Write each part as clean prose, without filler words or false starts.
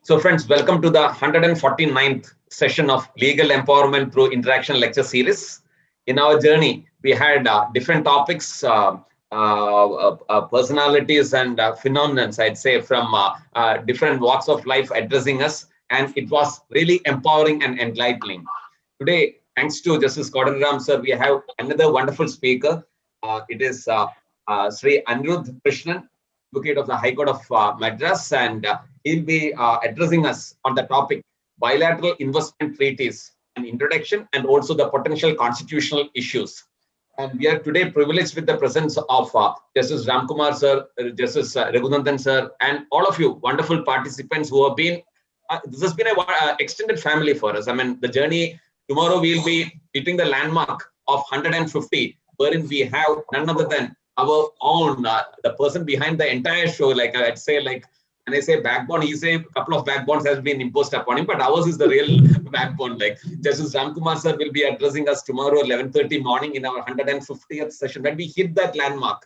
So friends, welcome to the 149th session of Legal Empowerment through Interaction Lecture Series. In our journey, we had different topics, personalities and phenomena, I'd say, from different walks of life addressing us. And it was really empowering and enlightening. Today, thanks to Justice Kodanda sir, we have another wonderful speaker. It is Sri.Anirudh Krishnan, Advocate of the High Court of Madras, and he'll be addressing us on the topic bilateral investment treaties, an introduction, and also the potential constitutional issues. And we are today privileged with the presence of Justice Ramkumar sir, Justice Raghunandan sir, and all of you wonderful participants who have been. This has been an extended family for us. I mean, the journey tomorrow we'll be hitting the landmark of 150, wherein we have none other than our own, the person behind the entire show. Like I'd say, like when I say backbone, he say a couple of backbones has been imposed upon him, but ours is the real backbone. Like Justice Ramkumar sir will be addressing us tomorrow 11:30 morning in our 150th session. When we hit that landmark,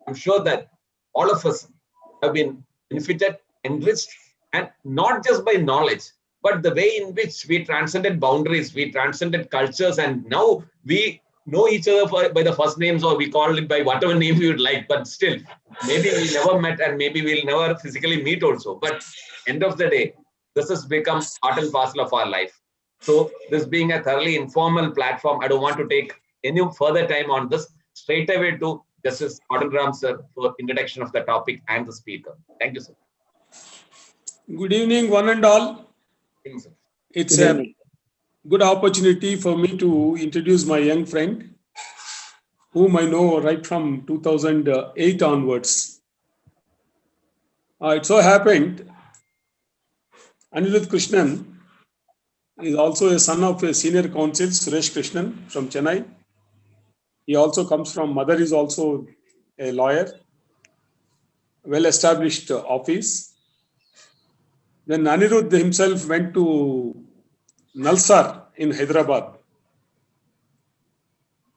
I'm sure that all of us have been benefited, enriched, and not just by knowledge, but the way in which we transcended boundaries, we transcended cultures, and now we know each other by the first names, or we call it by whatever name we would like. But still, maybe we never met, and maybe we'll never physically meet also. But end of the day, this has become part and parcel of our life. So this being a thoroughly informal platform, I don't want to take any further time on this. Straight away to Justice Kodanda sir for introduction of the topic and the speaker. Thank you, sir. Good evening, one and all. It's a good opportunity for me to introduce my young friend, whom I know right from 2008 onwards. It so happened, Anirudh Krishnan is also a son of a senior counsel, Suresh Krishnan from Chennai. He also comes from, mother is also a lawyer, well-established office. Then Anirudh himself went to Nalsar in Hyderabad.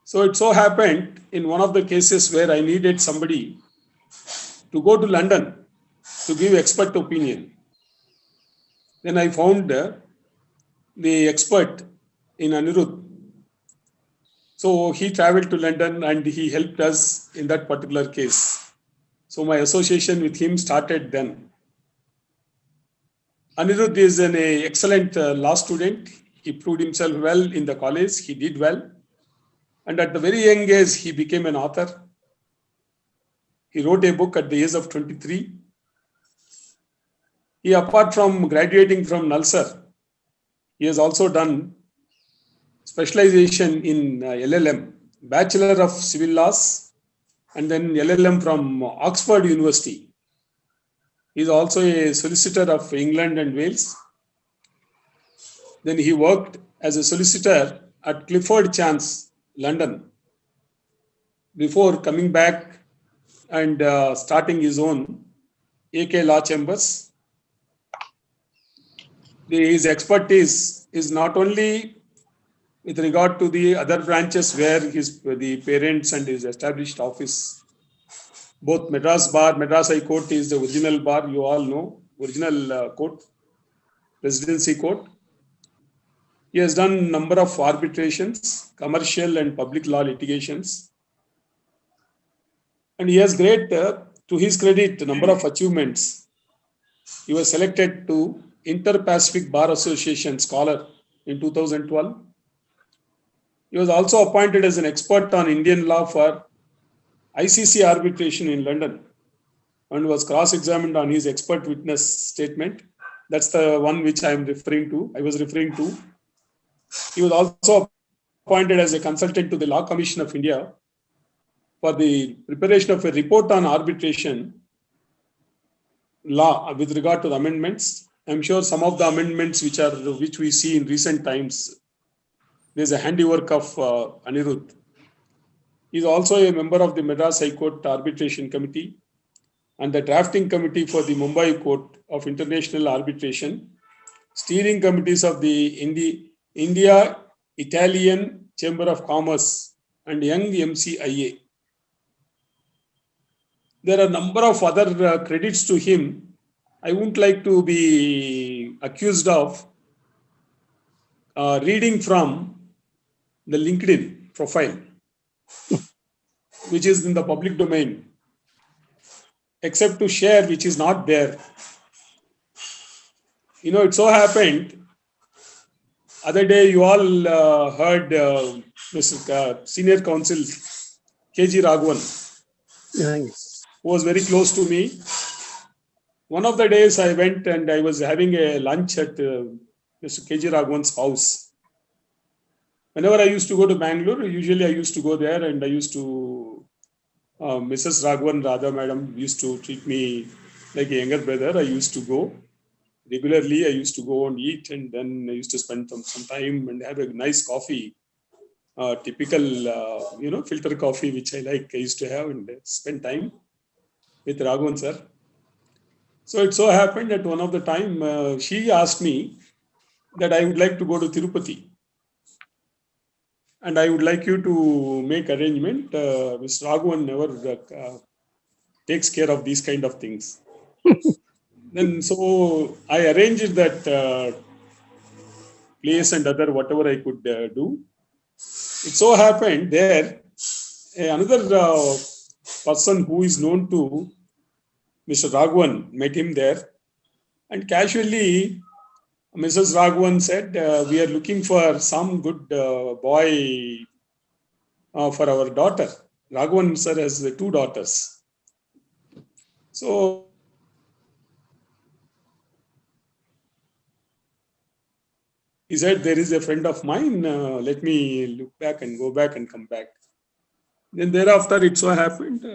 So it so happened in one of the cases where I needed somebody to go to London to give expert opinion. Then I found the expert in Anirudh. So he traveled to London and he helped us in that particular case. So my association with him started then. Anirudh is an excellent law student. He proved himself well in the college. He did well. And at the very young age, he became an author. He wrote a book at the age of 23. He, apart from graduating from Nalsar, he has also done specialization in LLM, Bachelor of Civil Laws, and then LLM from Oxford University. He is also a solicitor of England and Wales. Then he worked as a solicitor at Clifford Chance, London, before coming back and starting his own AK Law Chambers. His expertise is not only with regard to the other branches where the parents and his established office. Both Madras Bar, Madras High Court is the original bar, you all know, original court, Presidency Court. He has done a number of arbitrations, commercial and public law litigations. And he has to his credit, a number of achievements. He was selected to Inter-Pacific Bar Association Scholar in 2012. He was also appointed as an expert on Indian law for ICC arbitration in London and was cross-examined on his expert witness statement. That's the one which I was referring to. He was also appointed as a consultant to the Law Commission of India for the preparation of a report on arbitration law with regard to the amendments. I'm sure some of the amendments which we see in recent times, there's a handiwork of Anirudh. He is also a member of the Madras High Court Arbitration Committee and the drafting committee for the Mumbai Court of International Arbitration, steering committees of the India-Italian Chamber of Commerce and Young MCIA. There are a number of other credits to him I wouldn't like to be accused of reading from the LinkedIn profile, which is in the public domain, except to share which is not there. It so happened, other day you all heard Mr. Senior Counsel KG Raghavan, Yes. who was very close to me. One of the days I went and I was having a lunch at Mr. KG Raghavan's house. Whenever I used to go to Bangalore, usually I used to go there and I used to, Mrs. Raghavan, Radha Madam used to treat me like a younger brother. I used to go regularly. I used to go and eat, and then I used to spend some time and have a nice coffee, typical, filter coffee, which I like. I used to have and spend time with Raghavan sir. So it so happened that one of the time she asked me that I would like to go to Tirupati. And I would like you to make arrangement. Mr. Raghavan never takes care of these kind of things. Then so I arranged that place and other whatever I could do. It so happened there another person who is known to Mr. Raghavan met him there, and casually Mrs. Raghavan said, "We are looking for some good boy for our daughter." Raghavan sir has 2 daughters. So he said, "There is a friend of mine. Let me look back and go back and come back." Then thereafter, it so happened,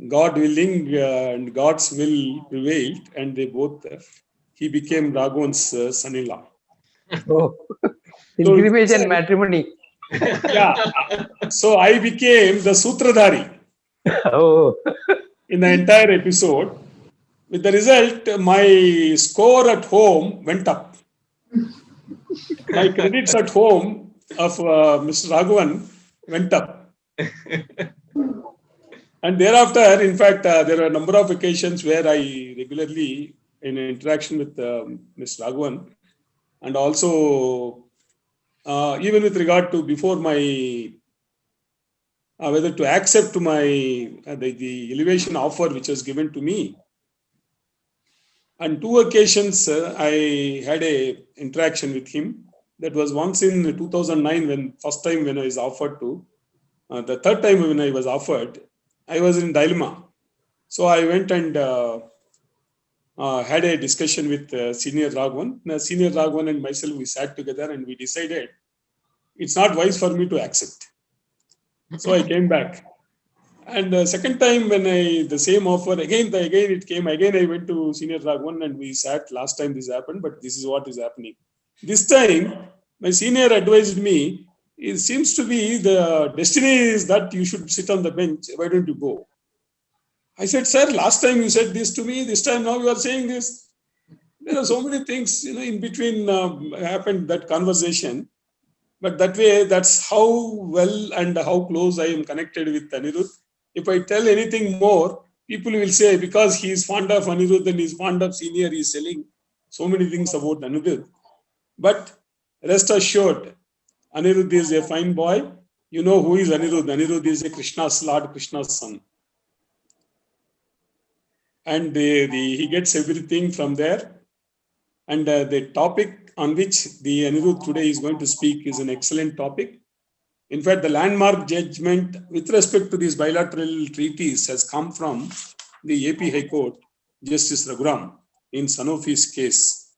God willing and God's will prevailed, and they both, he became Raghavan's son-in-law. Oh, pilgrimage and matrimony. Yeah. So I became the Sutradhari Oh, in the entire episode. With the result, my score at home went up. My credits at home of Mr. Raghavan went up. And thereafter, in fact, there are a number of occasions where I regularly in interaction with Mr. Raghavan, and also even with regard to before my whether to accept my the elevation offer which was given to me. On 2 occasions, I had a interaction with him. That was once in 2009, when first time when I was offered to. The third time when I was offered, I was in dilemma. So I went and had a discussion with Senior Raghavan. Senior Raghavan and myself, we sat together and we decided it's not wise for me to accept. So I came back. And the second time when the same offer, again it came, again I went to Senior Raghavan and we sat. Last time this happened, but this is what is happening. This time, my senior advised me, it seems to be the destiny is that you should sit on the bench. Why don't you go? I said, sir, last time you said this to me, this time now you are saying this. There are so many things, in between happened, that conversation. But that way, that's how well and how close I am connected with Anirudh. If I tell anything more, people will say, because he is fond of Anirudh and he is fond of senior, he is selling so many things about Anirudh. But rest assured, Anirudh is a fine boy. You know who is Anirudh? Anirudh is a Lord Krishna's son. And he gets everything from there. And the topic on which the Anirudh today is going to speak is an excellent topic. In fact, the landmark judgment with respect to these bilateral treaties has come from the AP High Court, Justice Raghuram, in Sanofi's case,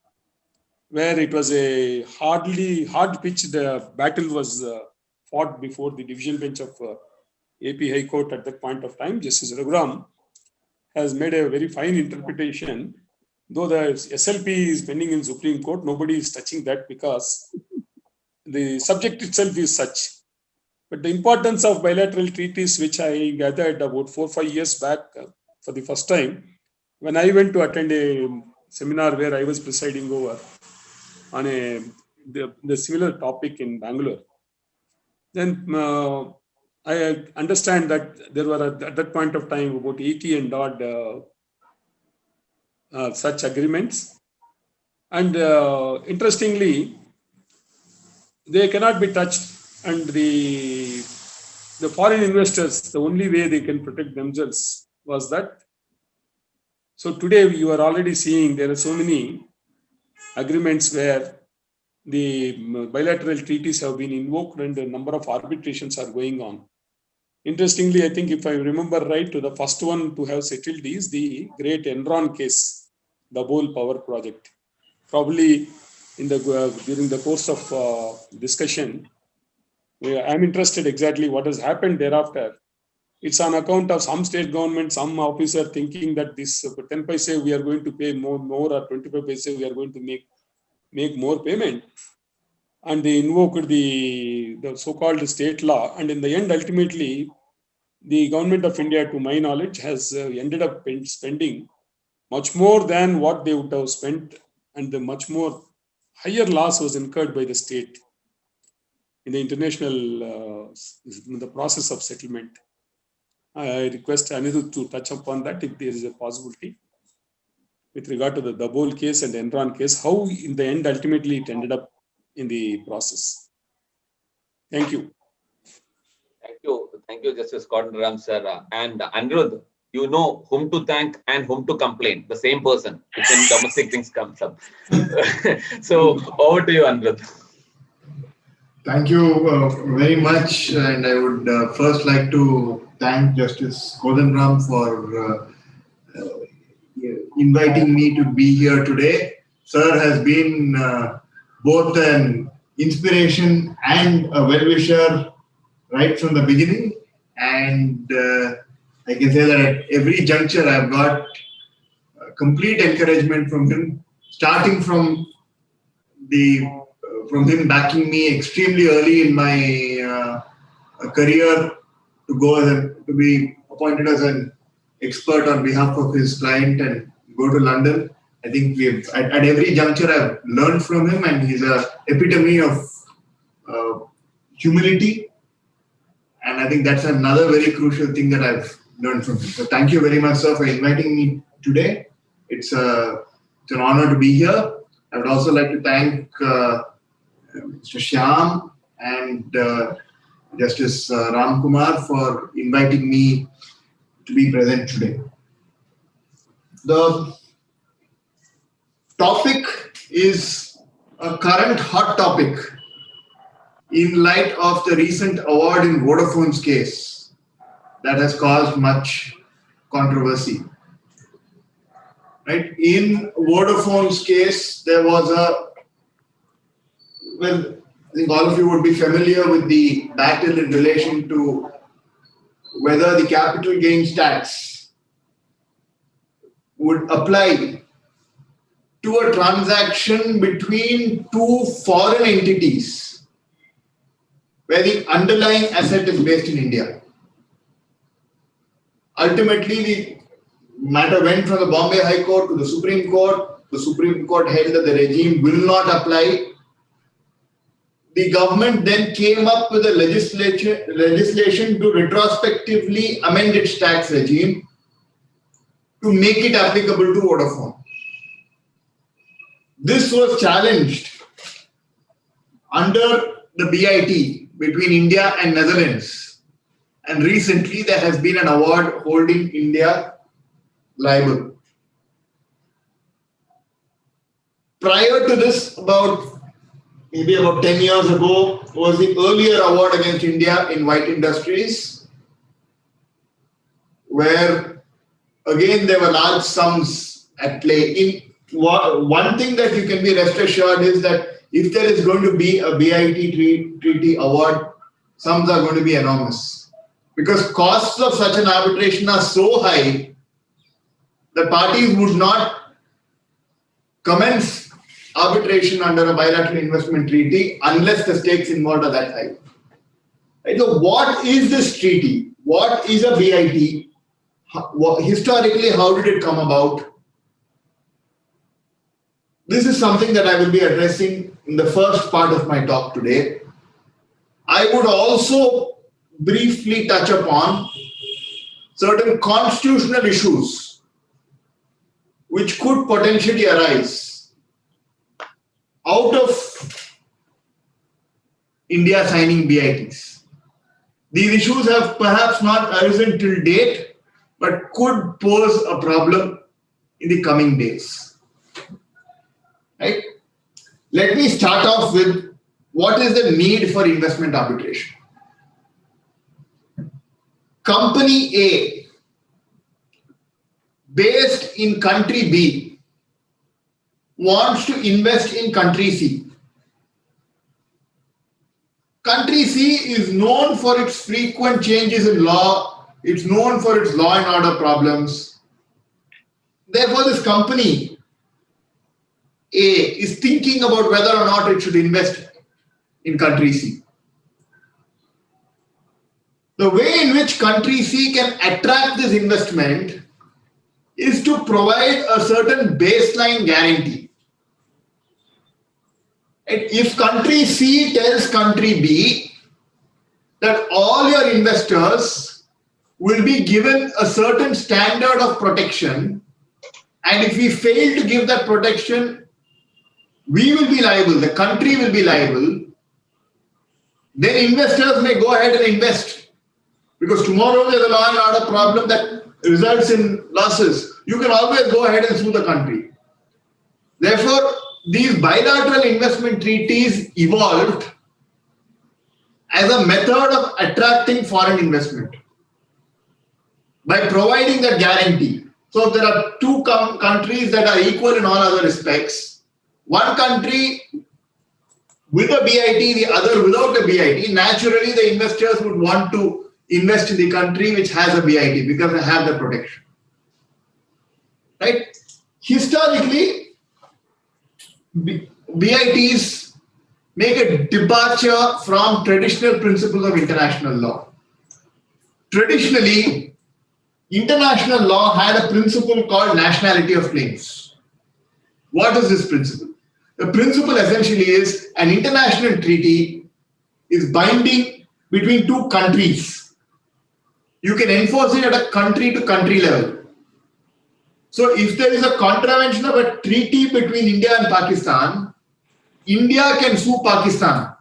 where it was a hard-pitched battle was fought before the division bench of AP High Court at that point of time. Justice Raghuram has made a very fine interpretation. Though the SLP is pending in Supreme Court, nobody is touching that because the subject itself is such. But the importance of bilateral treaties, which I gathered about 4 or 5 years back for the first time, when I went to attend a seminar where I was presiding over on the similar topic in Bangalore. Then I understand that there were at that point of time about 80 and odd such agreements. And interestingly, they cannot be touched, and the foreign investors, the only way they can protect themselves was that. So today you are already seeing there are so many agreements where the bilateral treaties have been invoked and a number of arbitrations are going on. Interestingly, I think if I remember right, the first one to have settled is the great Enron case, the whole power project. Probably in the during the course of discussion, I'm interested exactly what has happened thereafter. It's on account of some state government, some officer thinking that this 10 paise we are going to pay more or 25 paise we are going to make more payment. And they invoked the so-called state law. And in the end, ultimately, the government of India, to my knowledge, has ended up spending much more than what they would have spent, and the much more higher loss was incurred by the state in the international in the process of settlement. I request Anirudh to touch upon that if there is a possibility with regard to the Dabhol case and Enron case, how in the end ultimately it ended up in the process. Thank you. Thank you, Justice Kodanda sir. And Anirudh, you know whom to thank and whom to complain. The same person when domestic things comes up. So over to you, Anirudh. Thank you very much, and I would first like to thank Justice Kodanda for inviting me to be here today. Sir has been both an inspiration and a well-wisher right from the beginning, and I can say that at every juncture I've got complete encouragement from him, starting from him backing me extremely early in my career to to be appointed as an expert on behalf of his client and go to London. I think at every juncture I've learned from him, and he's an epitome of humility. And I think that's another very crucial thing that I've learned from him. So thank you very much, sir, for inviting me today. It's an honor to be here. I would also like to thank Mr. Shyam and Justice Ram Kumar for inviting me to be present today. The topic is a current hot topic in light of the recent award in Vodafone's case that has caused much controversy. Right? In Vodafone's case, there was I think all of you would be familiar with the battle in relation to whether the capital gains tax would apply to a transaction between two foreign entities where the underlying asset is based in India. Ultimately, the matter went from the Bombay High Court to the Supreme Court. The Supreme Court held that the regime will not apply. The government then came up with a legislation to retrospectively amend its tax regime to make it applicable to Vodafone. This was challenged under the BIT between India and Netherlands. And recently there has been an award holding India liable. Prior to this, maybe about 10 years ago, was the earlier award against India in White Industries, where again there were large sums at play. One thing that you can be rest assured is that if there is going to be a BIT treaty award, sums are going to be enormous. Because costs of such an arbitration are so high that parties would not commence arbitration under a bilateral investment treaty unless the stakes involved are that high. Right? So what is this treaty? What is a BIT? Historically, how did it come about? This is something that I will be addressing in the first part of my talk today. I would also briefly touch upon certain constitutional issues which could potentially arise out of India signing BITs. These issues have perhaps not arisen till date, but could pose a problem in the coming days. Right? Let me start off with what is the need for investment arbitration. Company A, based in country B, wants to invest in country C. Country C is known for its frequent changes in law. It's known for its law and order problems. Therefore, this company A is thinking about whether or not it should invest in country C. The way in which country C can attract this investment is to provide a certain baseline guarantee. And if country C tells country B that all your investors will be given a certain standard of protection, and if we fail to give that protection, we will be liable, the country will be liable, then investors may go ahead and invest. Because tomorrow there's a law and order problem that results in losses. You can always go ahead and sue the country. Therefore, these bilateral investment treaties evolved as a method of attracting foreign investment by providing that guarantee. So if there are two countries that are equal in all other respects, one country with a BIT, the other without a BIT, naturally the investors would want to invest in the country which has a BIT because they have the protection. Right? Historically, BITs make a departure from traditional principles of international law. Traditionally, international law had a principle called nationality of claims. What is this principle? The principle essentially is an international treaty is binding between two countries. You can enforce it at a country-to-country level. So if there is a contravention of a treaty between India and Pakistan, India can sue Pakistan.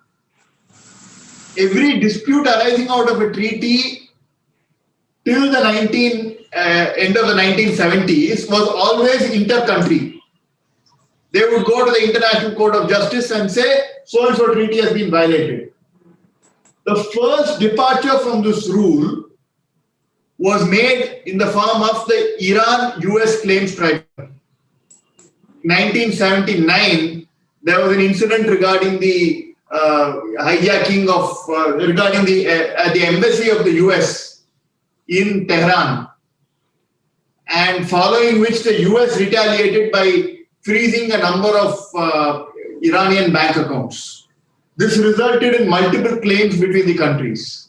Every dispute arising out of a treaty till the end of the 1970s was always inter-country. They would go to the International Court of Justice and say, so-and-so treaty has been violated. The first departure from this rule was made in the form of the Iran-US Claims Tribunal. 1979, there was an incident regarding the hijacking of, regarding the embassy of the US in Tehran, and following which the US retaliated by freezing a number of Iranian bank accounts. This resulted in multiple claims between the countries.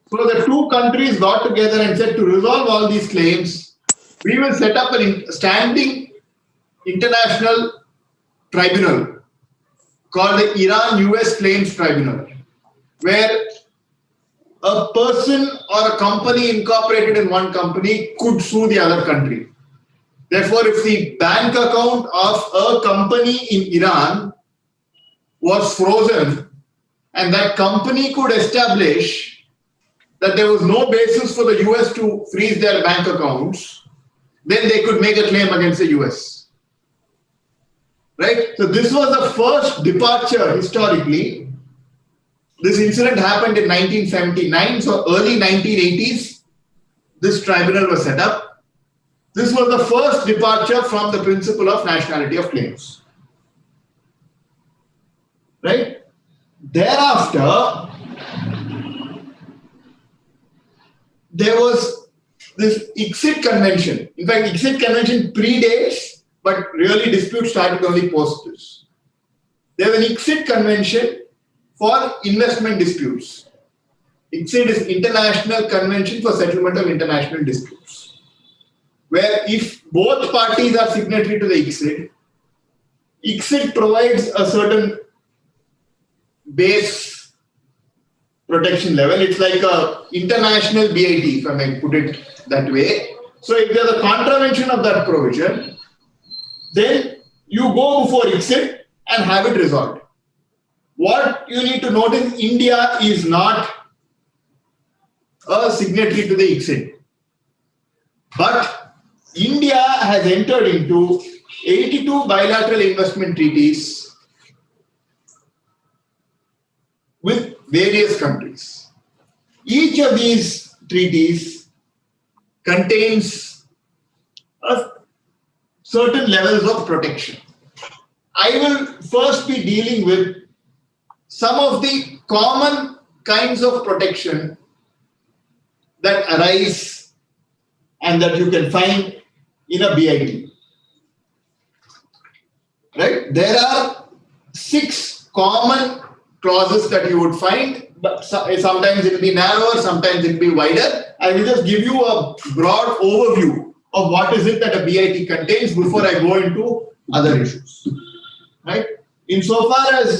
So the two countries got together and said, to resolve all these claims, we will set up a standing international tribunal called the Iran-US Claims Tribunal, where a person or a company incorporated in one company could sue the other country. Therefore, if the bank account of a company in Iran was frozen and that company could establish that there was no basis for the US to freeze their bank accounts, then they could make a claim against the US. Right? So this was the first departure historically. This incident happened in 1979, so early 1980s, this tribunal was set up. This was the first departure from the principle of nationality of claims. Right? Thereafter, there was this ICSID convention. In fact, ICSID convention predates, but really disputes started only post this. There was an ICSID convention for investment disputes. ICSID is International Convention for Settlement of International Disputes, where if both parties are signatory to the ICSID, ICSID provides a certain base protection level. It's like a international BIT, if I may put it that way. So if there's a contravention of that provision, then you go before ICSID and have it resolved. What you need to note is India is not a signatory to the ICSID. But India has entered into 82 bilateral investment treaties with various countries. Each of these treaties contains certain levels of protection. I will first be dealing with some of the common kinds of protection that arise and that you can find in a BIT. Right? There are 6 common clauses that you would find, but sometimes it will be narrower, sometimes it will be wider. I will just give you a broad overview of what is it that a BIT contains before I go into other issues. Right? Insofar as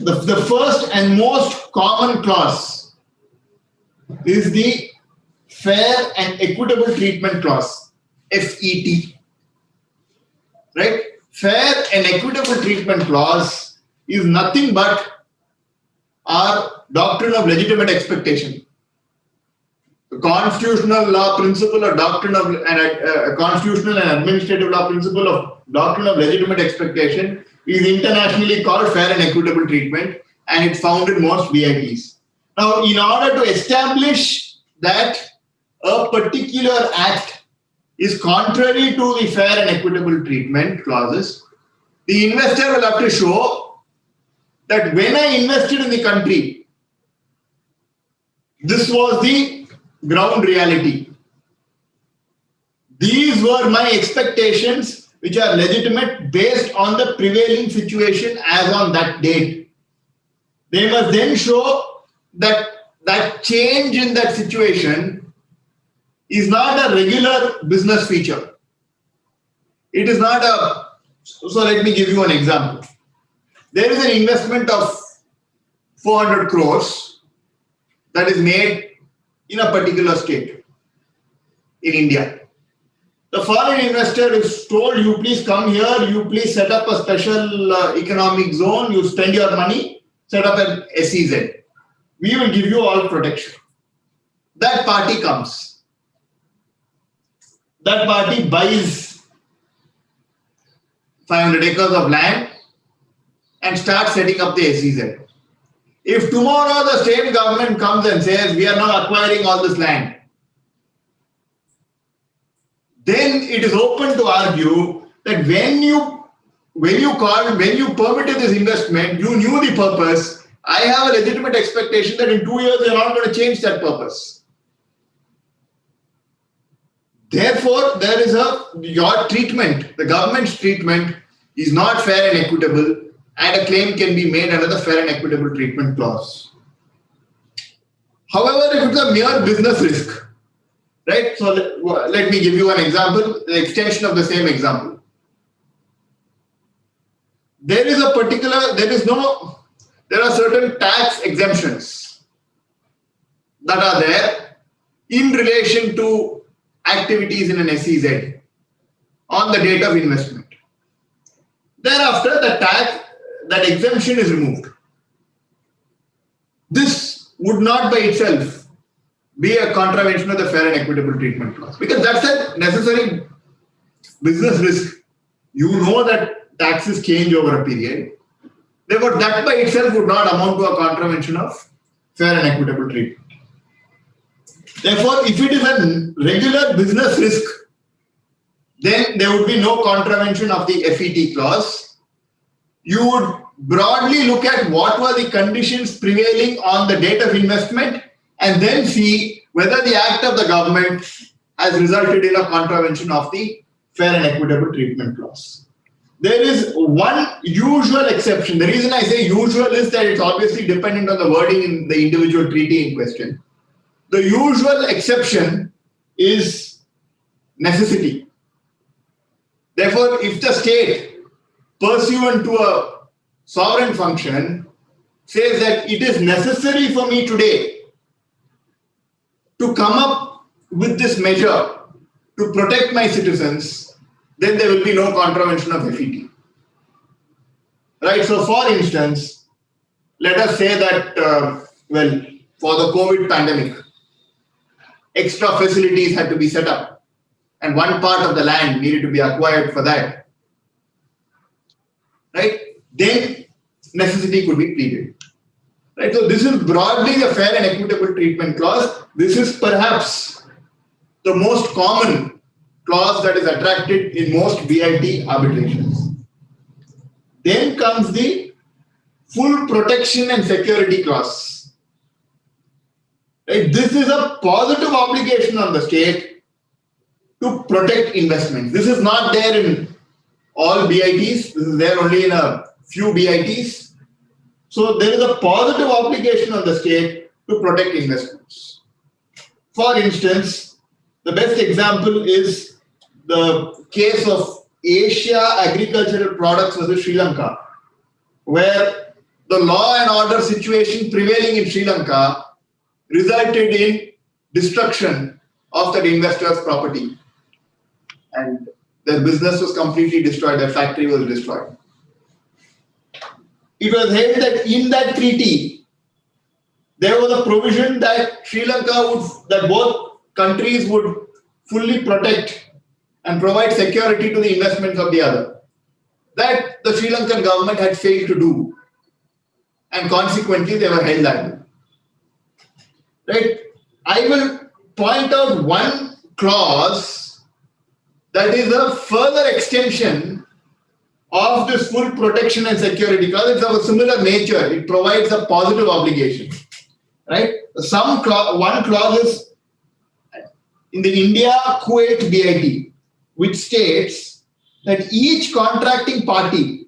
the first and most common clause is the Fair and Equitable Treatment Clause, FET. Right? Fair and Equitable Treatment Clause is nothing but our doctrine of legitimate expectation. The constitutional law principle or doctrine of constitutional and administrative law principle of doctrine of legitimate expectation is internationally called fair and equitable treatment, and it's found in most BITs. Now, in order to establish that a particular act is contrary to the fair and equitable treatment clauses, the investor will have to show that when I invested in the country, this was the ground reality. These were my expectations, which are legitimate based on the prevailing situation as on that date. They must then show that that change in that situation is not a regular business feature. It is not a... So let me give you an example. There is an investment of 400 crores that is made in a particular state in India. The foreign investor is told, you please come here, you please set up a special economic zone, you spend your money, set up an SEZ. We will give you all protection. That party comes. That party buys 500 acres of land and starts setting up the SEZ. If tomorrow the state government comes and says, we are now acquiring all this land, then it is open to argue that when you permitted this investment, you knew the purpose. I have a legitimate expectation that in 2 years you are not going to change that purpose. Therefore, there is your treatment, the government's treatment is not fair and equitable, and a claim can be made under the fair and equitable treatment clause. However, if it's a mere business risk, right? So let me give you an example, the extension of the same example. There are certain tax exemptions that are there in relation to activities in an SEZ on the date of investment. Thereafter, that exemption is removed. This would not by itself be a contravention of the fair and equitable treatment clause, because that's a necessary business risk. You know that taxes change over a period. Therefore, that by itself would not amount to a contravention of fair and equitable treatment. Therefore, if it is a regular business risk, then there would be no contravention of the FET clause. You would broadly look at what were the conditions prevailing on the date of investment and then see whether the act of the government has resulted in a contravention of the fair and equitable treatment clause. There is one usual exception. The reason I say usual is that it's obviously dependent on the wording in the individual treaty in question. The usual exception is necessity. Therefore, if the state, pursuant to a sovereign function, says that it is necessary for me today to come up with this measure to protect my citizens, then there will be no contravention of FET. Right? So, for instance, let us say that, for the COVID pandemic, extra facilities had to be set up and one part of the land needed to be acquired for that. Right? Then necessity could be pleaded. Right? So this is broadly the fair and equitable treatment clause. This is perhaps the most common clause that is attracted in most BIT arbitrations. Then comes the full protection and security clause. Right? This is a positive obligation on the state to protect investments. This is not there in all BITs. This is there only in a few BITs. So there is a positive obligation on the state to protect investments. For instance, the best example is the case of Asia Agricultural Products versus Sri Lanka, where the law and order situation prevailing in Sri Lanka resulted in destruction of that investor's property. And their business was completely destroyed, their factory was destroyed. It was held that in that treaty, there was a provision that Sri Lanka that both countries would fully protect and provide security to the investments of the other. That the Sri Lankan government had failed to do. And consequently, they were held liable. Right? I will point out one clause that is a further extension of this full protection and security clause. It's of a similar nature. It provides a positive obligation. Right? One clause is in the India-Kuwait BIT, which states that each contracting party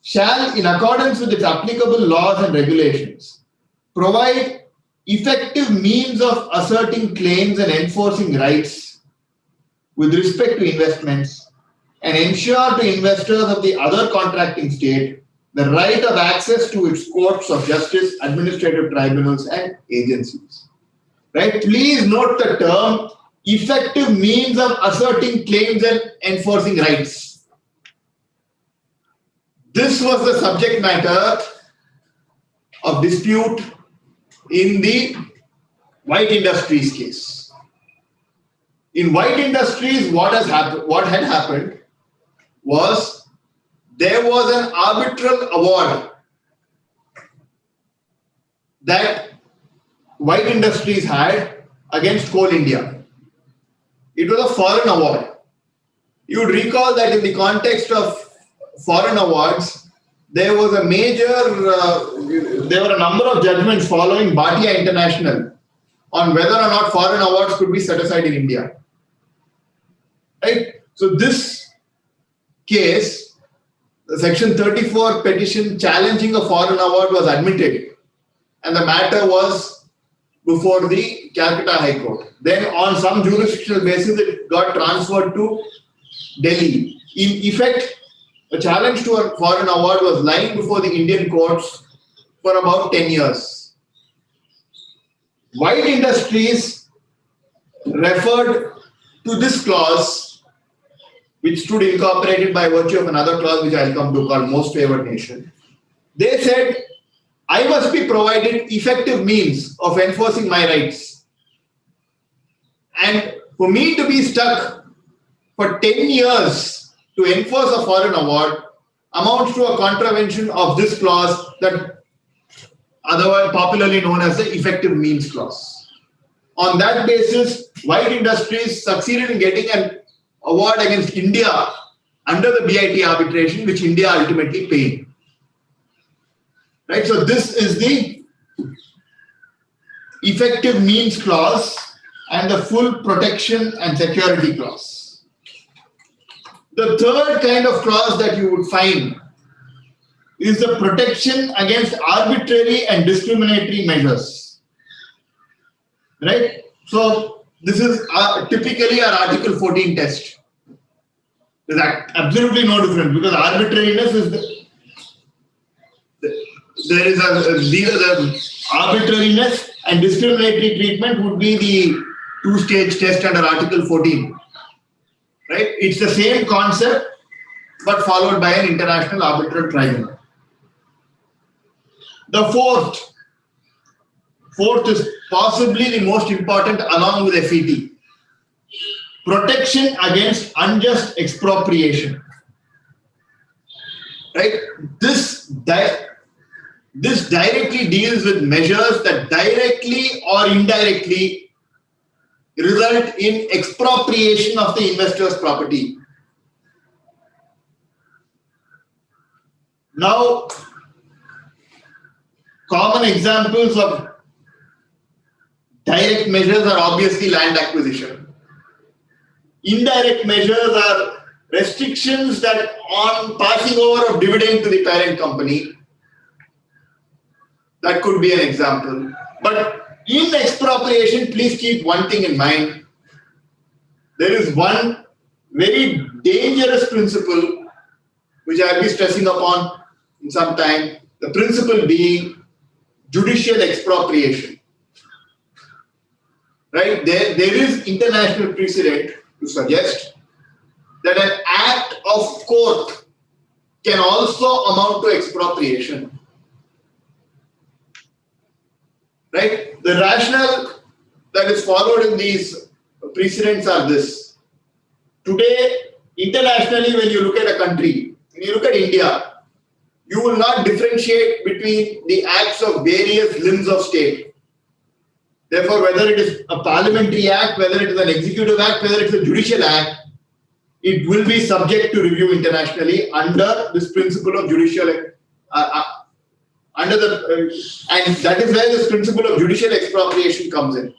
shall, in accordance with its applicable laws and regulations, provide effective means of asserting claims and enforcing rights with respect to investments, and ensure to investors of the other contracting state the right of access to its courts of justice, administrative tribunals, and agencies. Right? Please note the term effective means of asserting claims and enforcing rights. This was the subject matter of dispute in the White Industries case. In White Industries, what had happened was there was an arbitral award that White Industries had against Coal India. It was a foreign award. You would recall that in the context of foreign awards, there was a there were a number of judgments following Bhatia International on whether or not foreign awards could be set aside in India. Right? So this case, the Section 34 petition challenging a foreign award was admitted, and the matter was before the Calcutta High Court. Then on some jurisdictional basis, it got transferred to Delhi. In effect, a challenge to a foreign award was lying before the Indian courts for about 10 years. White Industries referred to this clause, which stood incorporated by virtue of another clause which I'll come to called most favored nation. They said, I must be provided effective means of enforcing my rights. And for me to be stuck for 10 years to enforce a foreign award amounts to a contravention of this clause that otherwise popularly known as the effective means clause. On that basis, White Industries succeeded in getting an award against India under the BIT arbitration, which India ultimately paid. Right, so this is the effective means clause and the full protection and security clause. The third kind of clause that you would find is the protection against arbitrary and discriminatory measures. Right? So this is typically our Article 14 test. There's absolutely no difference because arbitrariness is the arbitrariness and discriminatory treatment would be the two-stage test under Article 14. right? It's the same concept, but followed by an international arbitral tribunal. The fourth is possibly the most important along with FET. Protection against unjust expropriation. Right? This directly deals with measures that directly or indirectly result in expropriation of the investor's property. Now, common examples of direct measures are obviously land acquisition. Indirect measures are restrictions that on passing over of dividend to the parent company. That could be an example. But in expropriation, please keep one thing in mind. There is one very dangerous principle which I will be stressing upon in some time. The principle being judicial expropriation. Right? There is international precedent to suggest that an act of court can also amount to expropriation. Right? The rationale that is followed in these precedents are this. Today, internationally, when you look at a country, when you look at India, you will not differentiate between the acts of various limbs of state. Therefore, whether it is a parliamentary act, whether it is an executive act, whether it is a judicial act, it will be subject to review internationally under this principle of judicial, and that is where this principle of judicial expropriation comes in.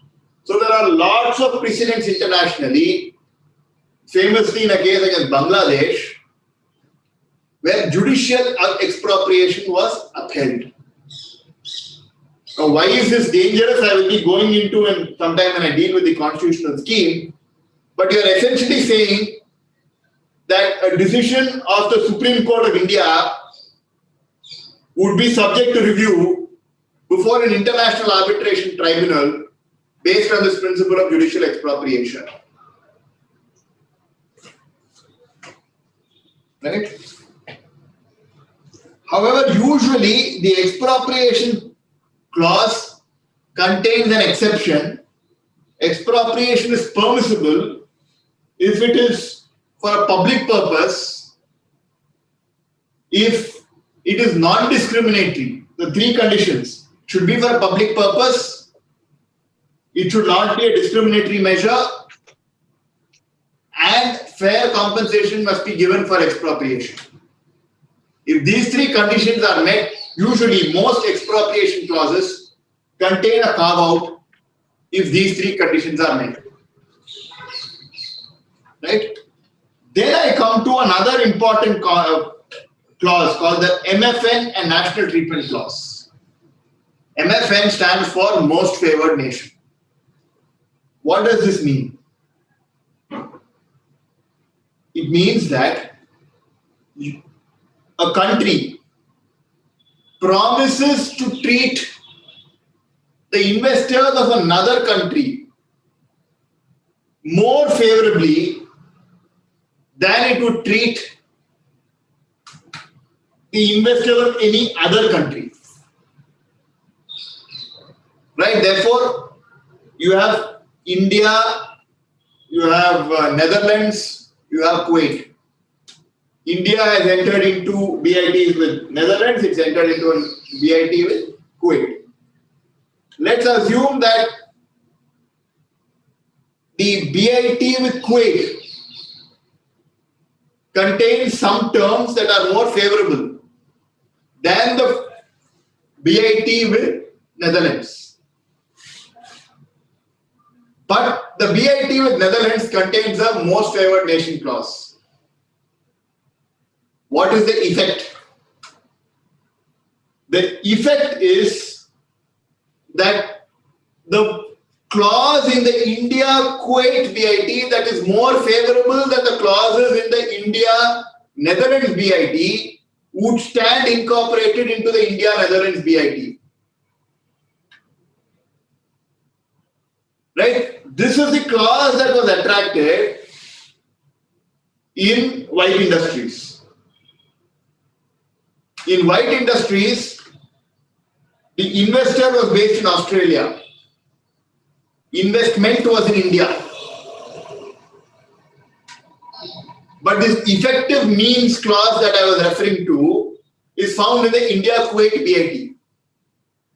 So there are lots of precedents internationally, famously in a case against Bangladesh, where judicial expropriation was upheld. Now, why is this dangerous? I will be going into in sometime when I deal with the constitutional scheme. But you are essentially saying that a decision of the Supreme Court of India would be subject to review before an international arbitration tribunal based on this principle of judicial expropriation. Right? However, usually the expropriation clause contains an exception. Expropriation is permissible if it is for a public purpose, if it is non-discriminatory. The three conditions should be for a public purpose, it should not be a discriminatory measure, and fair compensation must be given for expropriation. If these three conditions are met, usually most expropriation clauses contain a carve-out if these three conditions are met. Right? Then I come to another important clause called the MFN and National Treatment Clause. MFN stands for Most Favored Nation. What does this mean? It means that a country promises to treat the investors of another country more favorably than it would treat the investors of any other country. Right? Therefore, you have India, you have Netherlands, you have Kuwait. India has entered into BIT with Netherlands, it's entered into a BIT with Kuwait. Let's assume that the BIT with Kuwait contains some terms that are more favorable than the BIT with Netherlands. But the BIT with Netherlands contains a Most Favored Nation clause. What is the effect? The effect is that the clause in the India-Kuwait BIT that is more favorable than the clauses in the India-Netherlands BIT would stand incorporated into the India-Netherlands BIT. Right? This is the clause that was attracted in white industries. In white industries, the investor was based in Australia. Investment was in India. But this effective means clause that I was referring to is found in the India-Kuwait BIT.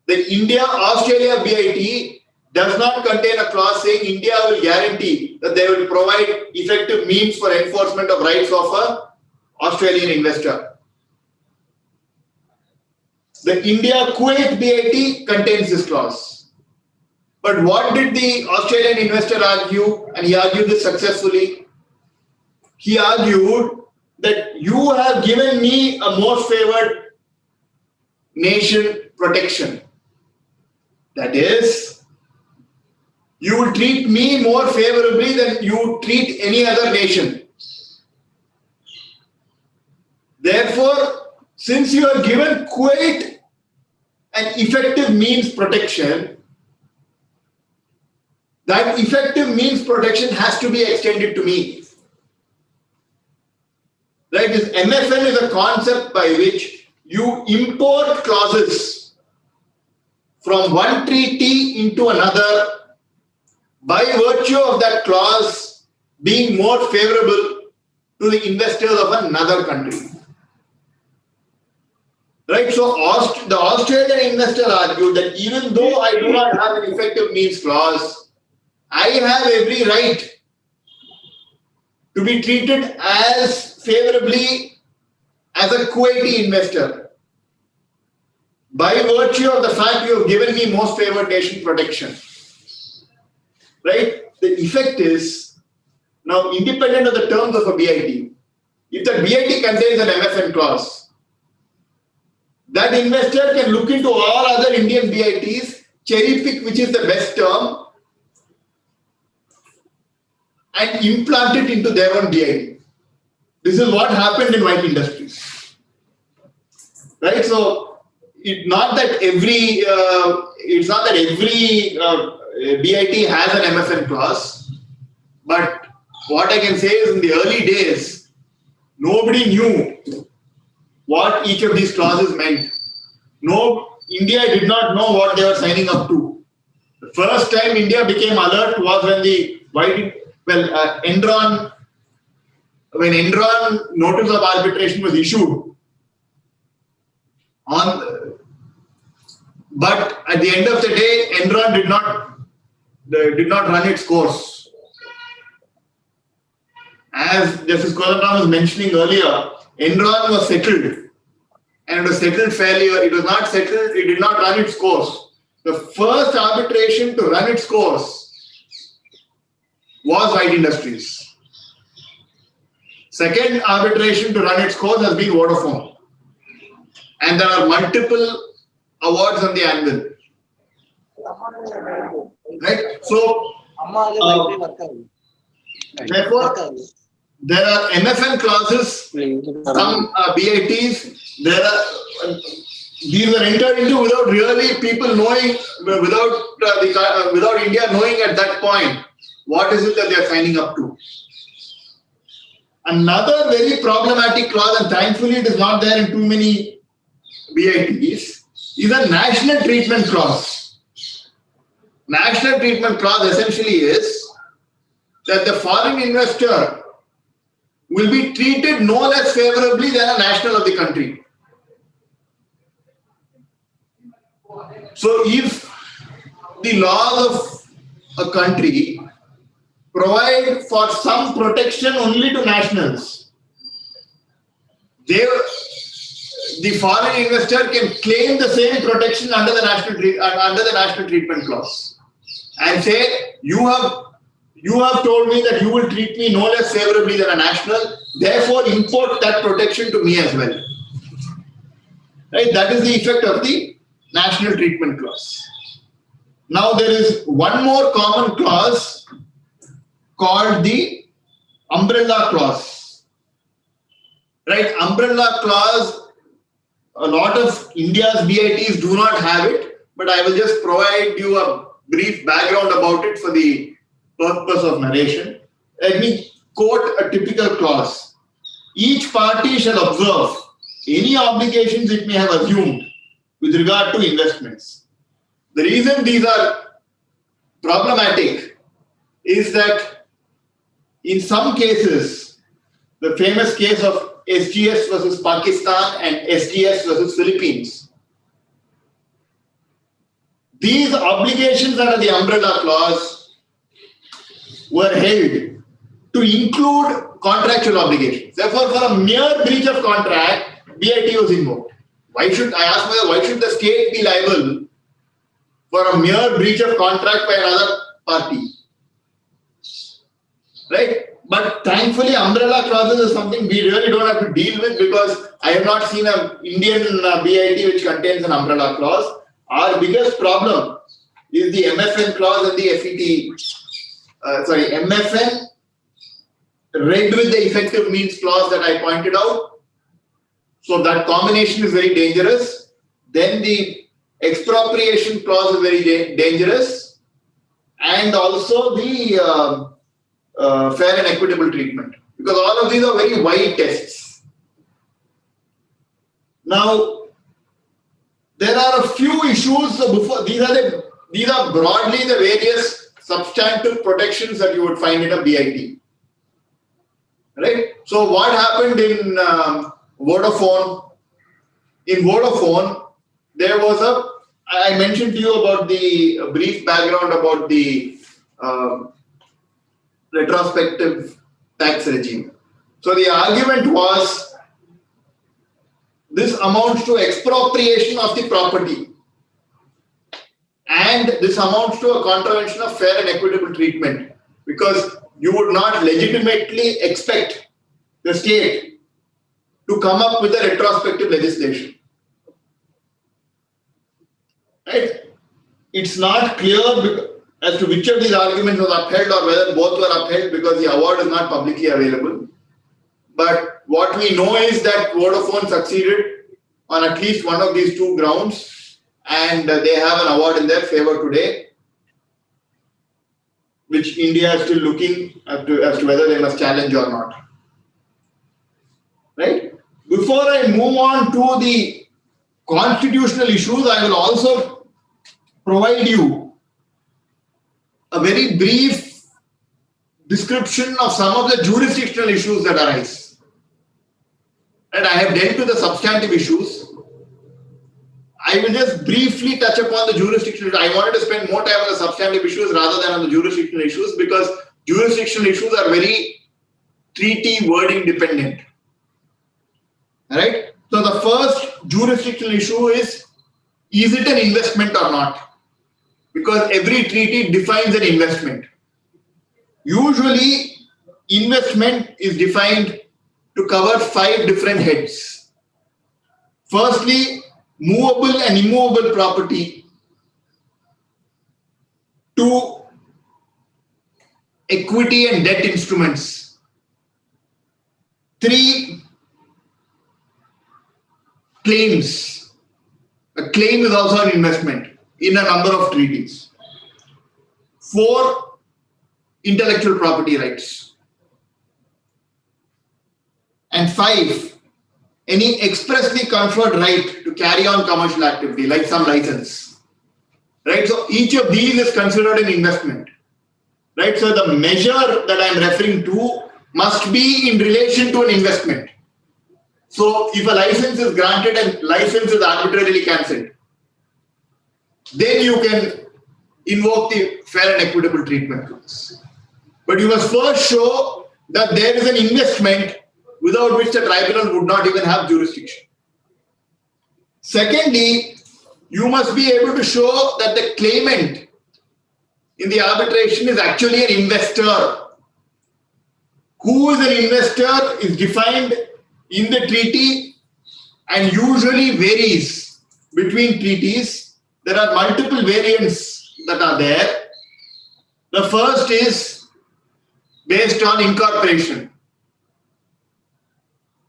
The India-Australia BIT does not contain a clause saying India will guarantee that they will provide effective means for enforcement of rights of an Australian investor. The India-Kuwait BIT contains this clause. But what did the Australian investor argue? And he argued this successfully. He argued that you have given me a most favored nation protection. That is, you will treat me more favorably than you treat any other nation. Therefore, since you have given Kuwait an effective means protection, that effective means protection has to be extended to me. Right? This MFN is a concept by which you import clauses from one treaty into another by virtue of that clause being more favorable to the investors of another country. Right? So the Australian investor argued that even though I do not have an effective means clause, I have every right to be treated as favorably as a Kuwaiti investor by virtue of the fact you have given me most favored nation protection. Right? The effect is now independent of the terms of a BIT. If the BIT contains an MFN clause, that investor can look into all other Indian BITs, cherry pick which is the best term, and implant it into their own BIT. This is what happened in white industries. Right? So it's not that every BIT has an MFN clause, but what I can say is in the early days, nobody knew what each of these clauses meant. India did not know what they were signing up to. The first time India became alert was when Enron notice of arbitration was issued. But at the end of the day, Enron did not run its course. As Justice Kodanda was mentioning earlier, Enron was settled. And it was settled fairly. It was not settled, it did not run its course. The first arbitration to run its course was white industries. Second arbitration to run its course has been Vodafone. And there are multiple awards on the anvil. Right? So, therefore, there are MFN clauses, some BITs. These were entered into without really people knowing, without India knowing at that point what is it that they are signing up to. Another very problematic clause, and thankfully it is not there in too many BITs, is a national treatment clause. National treatment clause essentially is that the foreign investor will be treated no less favorably than a national of the country. So if the laws of a country provide for some protection only to nationals, the foreign investor can claim the same protection under the national treatment clause and say, you have told me that you will treat me no less favorably than a national, therefore import that protection to me as well. Right? That is the effect of the national treatment clause. Now there is one more common clause called the umbrella clause. Right? Umbrella clause, a lot of India's BITs do not have it, but I will just provide you a brief background about it for the purpose of narration. Let me quote a typical clause. Each party shall observe any obligations it may have assumed with regard to investments. The reason these are problematic is that in some cases, the famous case of SGS versus Pakistan and SGS versus Philippines, these obligations under the umbrella clause were held to include contractual obligations. Therefore, for a mere breach of contract, BIT was invoked. Why should the state be liable for a mere breach of contract by another party? Right? But thankfully, umbrella clauses is something we really don't have to deal with, because I have not seen an Indian BIT which contains an umbrella clause. Our biggest problem is the MFN clause and the MFN read with the effective means clause that I pointed out. So that combination is very dangerous. Then the expropriation clause is very dangerous, and also the fair and equitable treatment, because all of these are very wide tests. Now, there are a few issues before. These are broadly the various substantive protections that you would find in a BIT. Right? So what happened in Vodafone? In Vodafone, there was I mentioned to you about the brief background about the retrospective tax regime. So the argument was this amounts to expropriation of the property, and this amounts to a contravention of fair and equitable treatment, because you would not legitimately expect the state to come up with a retrospective legislation. Right? It's not clear as to which of these arguments was upheld or whether both were upheld, because the award is not publicly available. But what we know is that Vodafone succeeded on at least one of these two grounds, and they have an award in their favor today, which India is still looking as to whether they must challenge or not. Right? Before I move on to the constitutional issues, I will also provide you a very brief description of some of the jurisdictional issues that arise. And I have dealt with the substantive issues. I will just briefly touch upon the jurisdictional. I wanted to spend more time on the substantive issues rather than on the jurisdictional issues, because jurisdictional issues are very treaty wording dependent. Alright? So the first jurisdictional issue is it an investment or not? Because every treaty defines an investment. Usually, investment is defined to cover 5 different heads. Firstly, movable and immovable property. 2, equity and debt instruments. 3, claims. A claim is also an investment in a number of treaties. 4, intellectual property rights. And 5, any expressly conferred right to carry on commercial activity, like some license. Right? So each of these is considered an investment. Right? So the measure that I am referring to must be in relation to an investment. So if a license is granted and license is arbitrarily cancelled, then you can invoke the fair and equitable treatment clause. But you must first show that there is an investment without which the tribunal would not even have jurisdiction. Secondly, you must be able to show that the claimant in the arbitration is actually an investor. Who is an investor is defined in the treaty and usually varies between treaties. There are multiple variants that are there. The first is based on incorporation.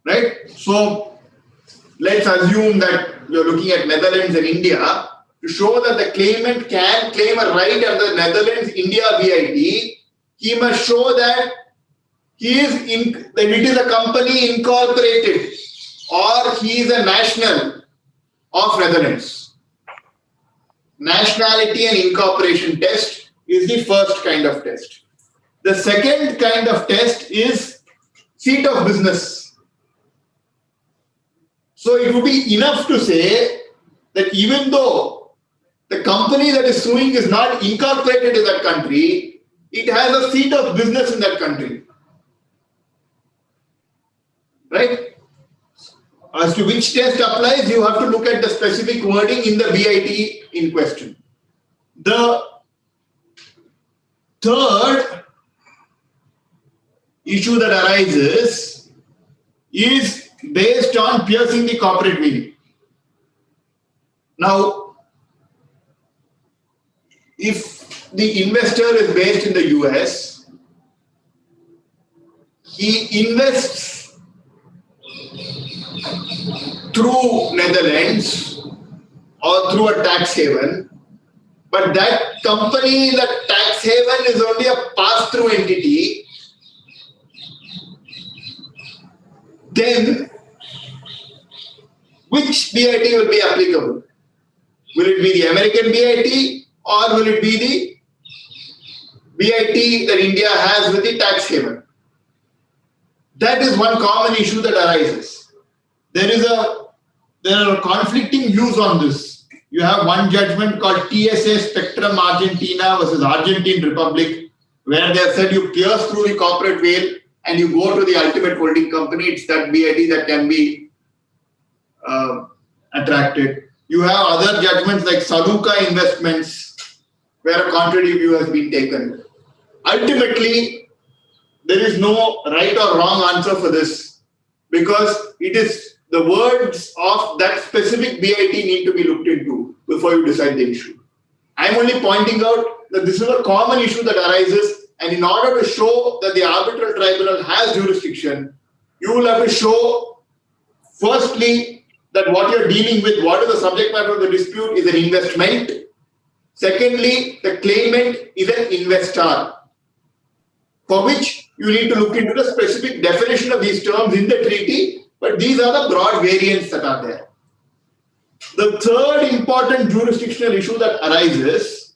Right? So let's assume that you're looking at Netherlands and India. To show that the claimant can claim a right under the Netherlands-India BIT, he must show that that it is a company incorporated or he is a national of Netherlands. Nationality and incorporation test is the first kind of test. The second kind of test is seat of business. So it would be enough to say that even though the company that is suing is not incorporated in that country, it has a seat of business in that country. Right? As to which test applies, you have to look at the specific wording in the BIT in question. The third issue that arises is based on piercing the corporate veil. Now, if the investor is based in the US, he invests through Netherlands or through a tax haven, but that company, that tax haven is only a pass-through entity, then which BIT will be applicable? Will it be the American BIT or will it be the BIT that India has with the tax haven? That is one common issue that arises. There are conflicting views on this. You have one judgment called TSA Spectrum Argentina versus Argentine Republic, where they have said you pierce through the corporate veil and you go to the ultimate holding company. It's that BIT that can be attracted. You have other judgments like Saluka Investments, where a contrary view has been taken. Ultimately, there is no right or wrong answer for this because it is the words of that specific BIT need to be looked into before you decide the issue. I'm only pointing out that this is a common issue that arises, and in order to show that the arbitral tribunal has jurisdiction, you will have to show, firstly, that what you're dealing with, what is the subject matter of the dispute, is an investment. Secondly, the claimant is an investor, for which you need to look into the specific definition of these terms in the treaty, but these are the broad variants that are there. The third important jurisdictional issue that arises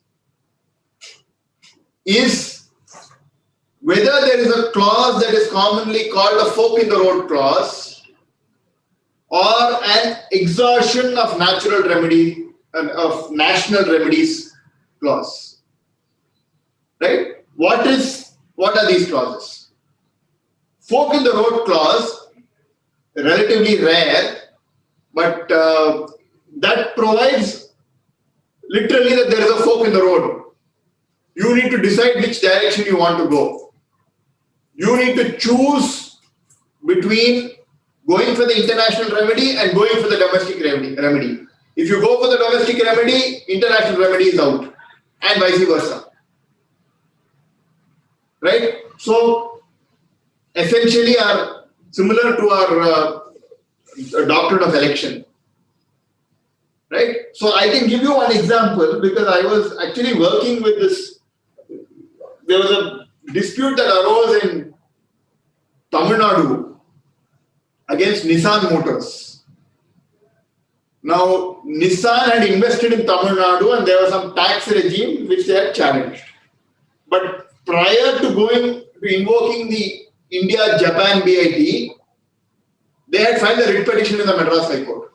is whether there is a clause that is commonly called a fork in the road clause or an exhaustion of natural remedy of national remedies clause. Right? What are these clauses? Fork in the road clause, relatively rare, but that provides literally that there is a fork in the road. You need to decide which direction you want to go. You need to choose between going for the international remedy and going for the domestic remedy. If you go for the domestic remedy, international remedy is out, and vice versa. Right? So, essentially, similar to our doctrine of election. Right? So, I can give you one example because I was actually working with this. There was a dispute that arose in Tamil Nadu against Nissan Motors. Now, Nissan had invested in Tamil Nadu and there was some tax regime which they had challenged. But prior to invoking the India-Japan BIT, they had filed a writ petition in the Madras High Court.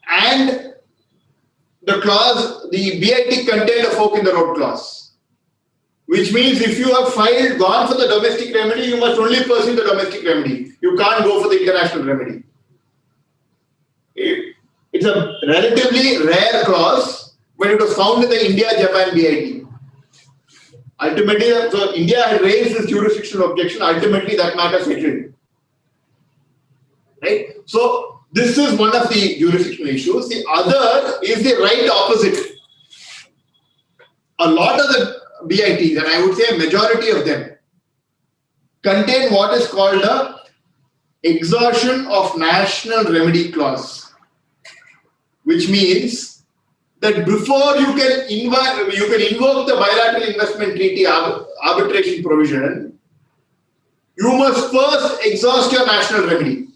And the BIT contained a fork in the road clause, which means if you have gone for the domestic remedy, you must only pursue the domestic remedy. You can't go for the international remedy. It's a relatively rare clause, but it was found in the India-Japan BIT. Ultimately, so India had raised this jurisdictional objection. Ultimately, that matter settled. Right? So, this is one of the jurisdictional issues. The other is the right opposite. A lot of the BITs, and I would say a majority of them, contain what is called a exhaustion of national remedy clause, which means that before you can invoke the bilateral investment treaty arbitration provision, you must first exhaust your national remedy.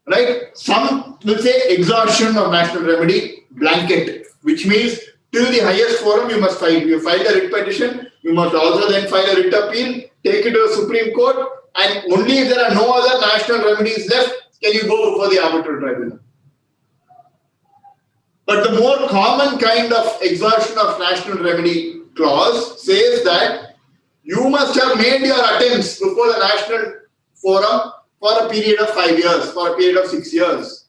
Right? Some will say exhaustion of national remedy, blanket, which means till the highest forum you must file. You file a writ petition, you must also then file a writ appeal, take it to the Supreme Court, and only if there are no other national remedies left can you go before the arbitral tribunal. But the more common kind of exhaustion of national remedy clause says that you must have made your attempts before the national forum for a period of 5 years, for a period of 6 years.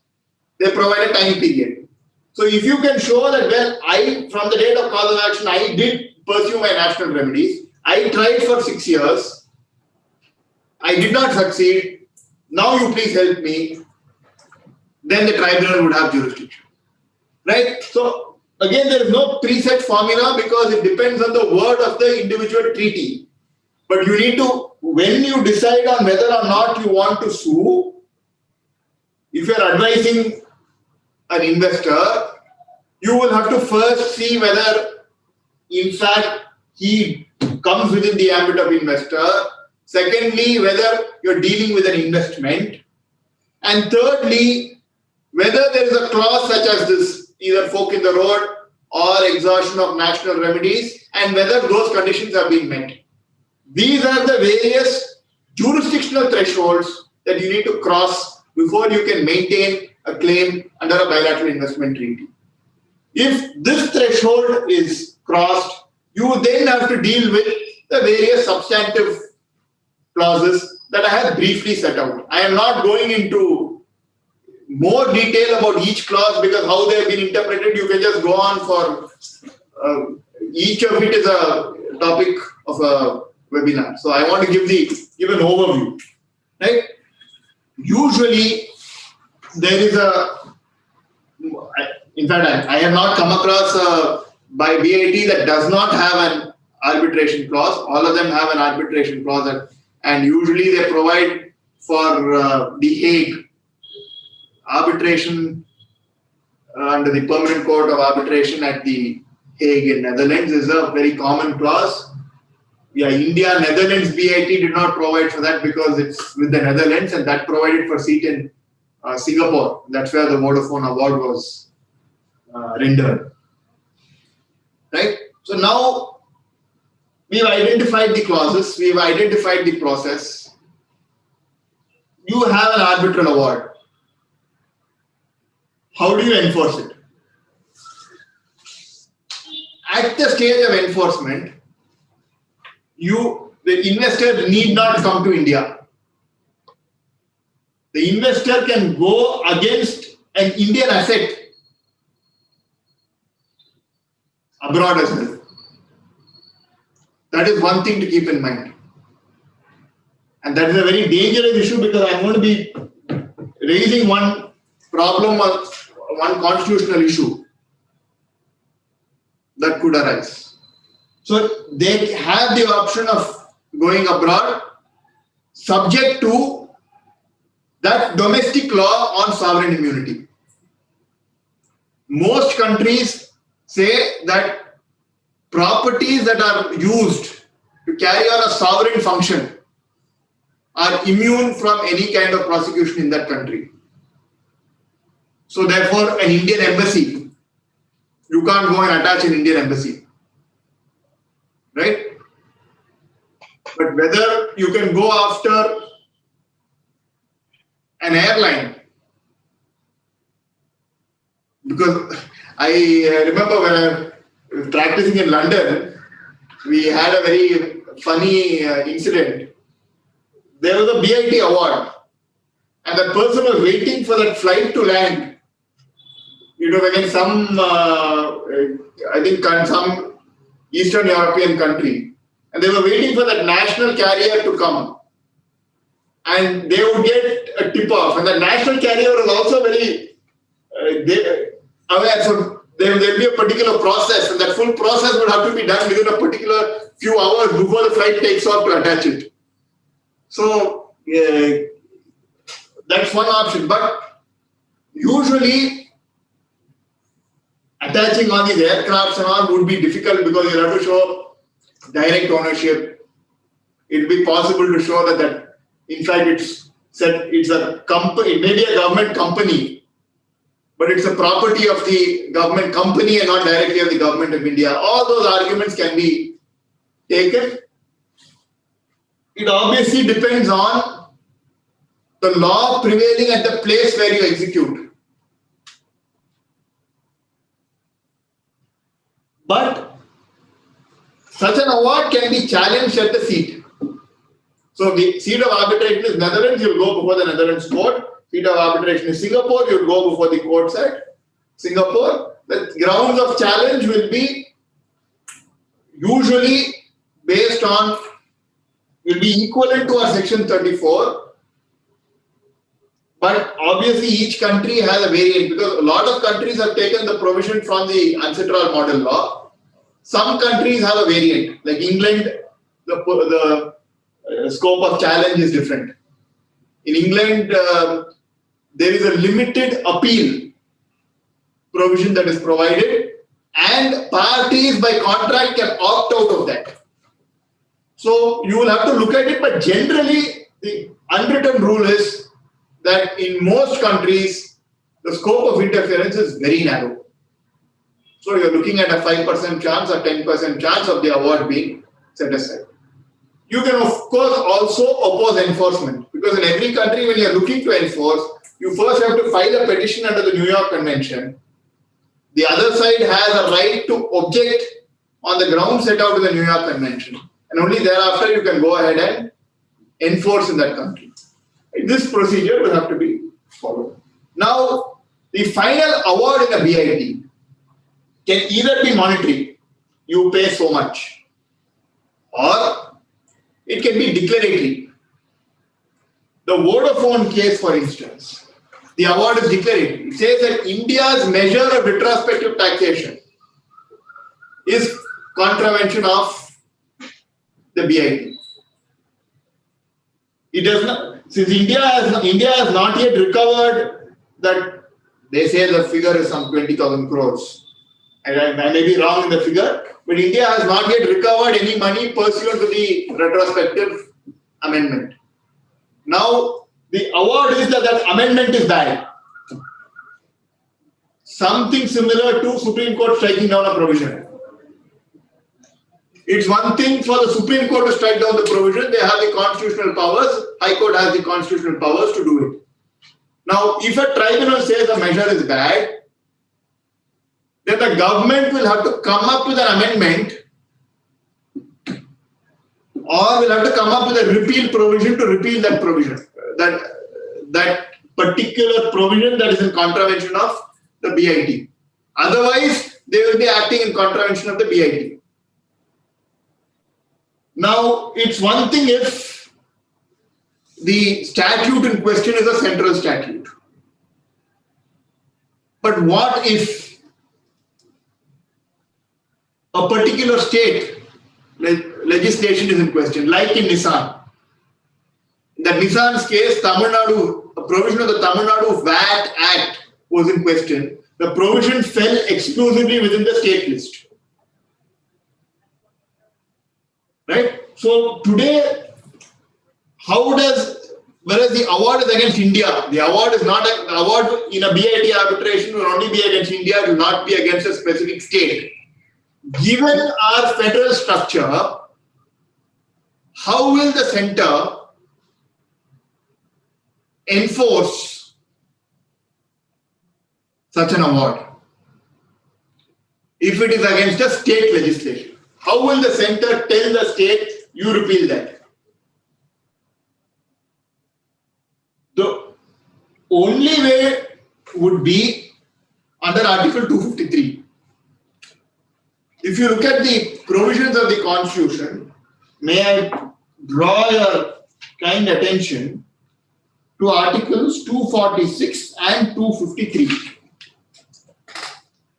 They provide a time period. So if you can show that, well, from the date of cause of action, I did pursue my national remedies, I tried for 6 years, I did not succeed, now you please help me, then the tribunal would have jurisdiction. Right? So again, there is no preset formula because it depends on the word of the individual treaty. But you need to, when you decide on whether or not you want to sue, if you are advising an investor, you will have to first see whether, in fact, he comes within the ambit of investor. Secondly, whether you're dealing with an investment. And thirdly, whether there is a clause such as this, either fork in the road or exhaustion of national remedies, and whether those conditions have been met. These are the various jurisdictional thresholds that you need to cross before you can maintain a claim under a bilateral investment treaty. If this threshold is crossed, you then have to deal with the various substantive clauses that I have briefly set out. I am not going into more detail about each clause because how they have been interpreted, you can just go on for each of it is a topic of a webinar. So I want to give an overview. Right? Usually there is in fact, I have not come across by BIT that does not have an arbitration clause. All of them have an arbitration clause, and usually they provide for the Hague arbitration under the Permanent Court of Arbitration at the Hague in Netherlands is a very common clause. Yeah, India, Netherlands, BIT did not provide for that because it's with the Netherlands, and that provided for seat in Singapore. That's where the Vodafone award was rendered. Right? So now we've identified the clauses, we've identified the process. You have an arbitral award. How do you enforce it? At the stage of enforcement, the investor need not come to India. The investor can go against an Indian asset abroad as well. That is one thing to keep in mind. And that is a very dangerous issue because I'm going to be raising one problem or one constitutional issue that could arise. So they have the option of going abroad subject to that domestic law on sovereign immunity. Most countries say that properties that are used to carry on a sovereign function are immune from any kind of prosecution in that country. So therefore, an Indian embassy, you can't go and attach an Indian embassy. Right? But whether you can go after an airline, because I remember when I was practicing in London, we had a very funny incident. There was a BIT award, and that person was waiting for that flight to land. It was against some, I think, some Eastern European country, and they were waiting for that national carrier to come, and they would get a tip-off, and the national carrier was also very aware. So there will be a particular process, and that full process would have to be done within a particular few hours before the flight takes off to attach it. So that's one option, but usually attaching on these aircrafts and all would be difficult because you have to show direct ownership. It will be possible to show that in fact it's a company, it may be a government company, but it's a property of the government company and not directly of the government of India. All those arguments can be taken. It obviously depends on the law prevailing at the place where you execute. But such an award can be challenged at the seat. So the seat of arbitration is Netherlands, you'll go before the Netherlands court. Seat of arbitration is Singapore, you'll go before the courts at Singapore. The grounds of challenge will be usually based on, will be equivalent to our section 34. But obviously each country has a variant because a lot of countries have taken the provision from the ancestral model law. Some countries have a variant, like England, the scope of challenge is different. In England, there is a limited appeal provision that is provided, and parties by contract can opt out of that. So you will have to look at it, but generally the unwritten rule is that in most countries, the scope of interference is very narrow. So you're looking at a 5% chance or 10% chance of the award being set aside. You can, of course, also oppose enforcement because in every country, when you're looking to enforce, you first have to file a petition under the New York Convention. The other side has a right to object on the ground set out in the New York Convention. And only thereafter you can go ahead and enforce in that country. This procedure will have to be followed. Now, the final award in a BIT can either be monetary, you pay so much, or it can be declaratory. The Vodafone case, for instance, the award is declaratory. It says that India's measure of retrospective taxation is contravention of the BIT. It does not, since India has not yet recovered that, they say the figure is some 20,000 crores. And I may be wrong in the figure, but India has not yet recovered any money pursuant to the retrospective amendment. Now, the award is that that amendment is bad. Something similar to Supreme Court striking down a provision. It's one thing for the Supreme Court to strike down the provision, they have the constitutional powers, High Court has the constitutional powers to do it. Now, if a tribunal says a measure is bad, then the government will have to come up with an amendment or will have to come up with a repeal provision to repeal that provision, that particular provision that is in contravention of the BIT. Otherwise, they will be acting in contravention of the BIT. Now, it's one thing if the statute in question is a central statute. But what if a particular state legislation is in question, like in Nissan? In the Nissan's case, Tamil Nadu, a provision of the Tamil Nadu VAT Act was in question. The provision fell exclusively within the state list. Right? So today, whereas the award is against India, the award is not, the award in a BIT arbitration will only be against India, it will not be against a specific state. Given our federal structure, how will the center enforce such an award if it is against a state legislation? How will the center tell the state, you repeal that? The only way would be under Article 253. If you look at the provisions of the Constitution, may I draw your kind attention to Articles 246 and 253.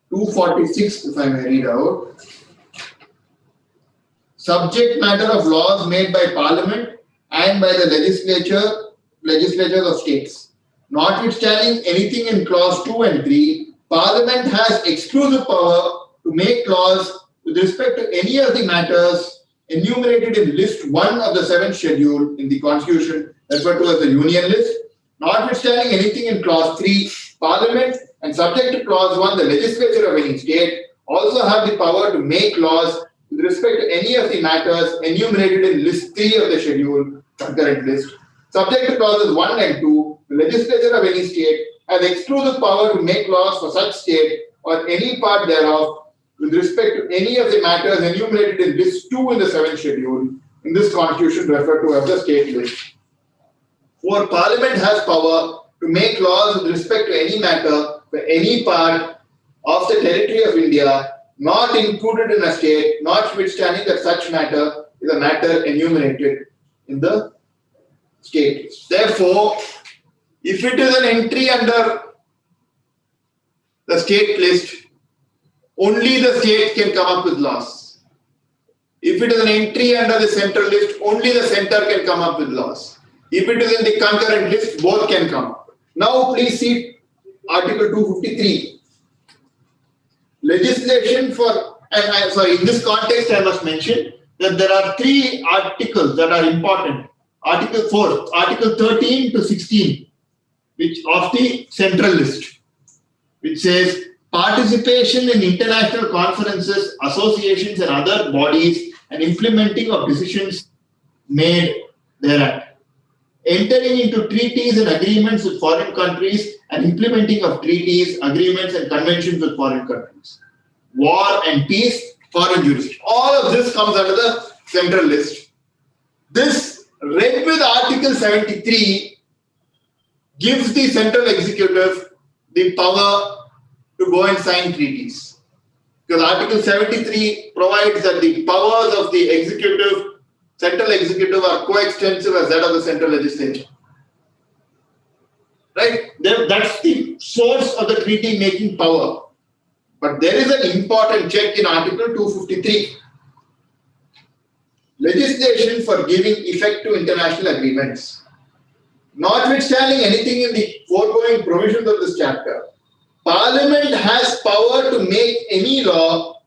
246, if I may read out. Subject matter of laws made by Parliament and by the legislatures of states. Notwithstanding anything in clause 2 and 3, Parliament has exclusive power to make laws with respect to any of the matters enumerated in List 1 of the 7th schedule in the Constitution, referred to as the Union List. Notwithstanding anything in Clause 3, Parliament, and subject to Clause 1, the legislature of any state, also have the power to make laws with respect to any of the matters enumerated in List 3 of the schedule, concurrent list. Subject to Clauses 1 and 2, the legislature of any state has exclusive power to make laws for such state or any part thereof with respect to any of the matters enumerated in List 2 in the 7th schedule in this Constitution, referred to as the state list. For Parliament has power to make laws with respect to any matter for any part of the territory of India not included in a state, notwithstanding that such matter is a matter enumerated in the state list. Therefore, if it is an entry under the state list, only the state can come up with laws. If it is an entry under the central list, only the center can come up with laws. If it is in the concurrent list, both can come up. Now please see Article 253. Legislation for, in this context I must mention that there are 3 articles that are important. Article 4, Article 13 to 16, which of the central list, which says participation in international conferences, associations and other bodies and implementing of decisions made thereat. Entering into treaties and agreements with foreign countries and implementing of treaties, agreements and conventions with foreign countries. War and peace, foreign jurisdiction. All of this comes under the central list. This, read with Article 73, gives the central executive the power to go and sign treaties. Because Article 73 provides that the powers of the executive, central executive, are coextensive as that of the central legislature. Right? That's the source of the treaty making power. But there is an important check in Article 253. Legislation for giving effect to international agreements. Notwithstanding anything in the foregoing provisions of this chapter, Parliament has power to make any law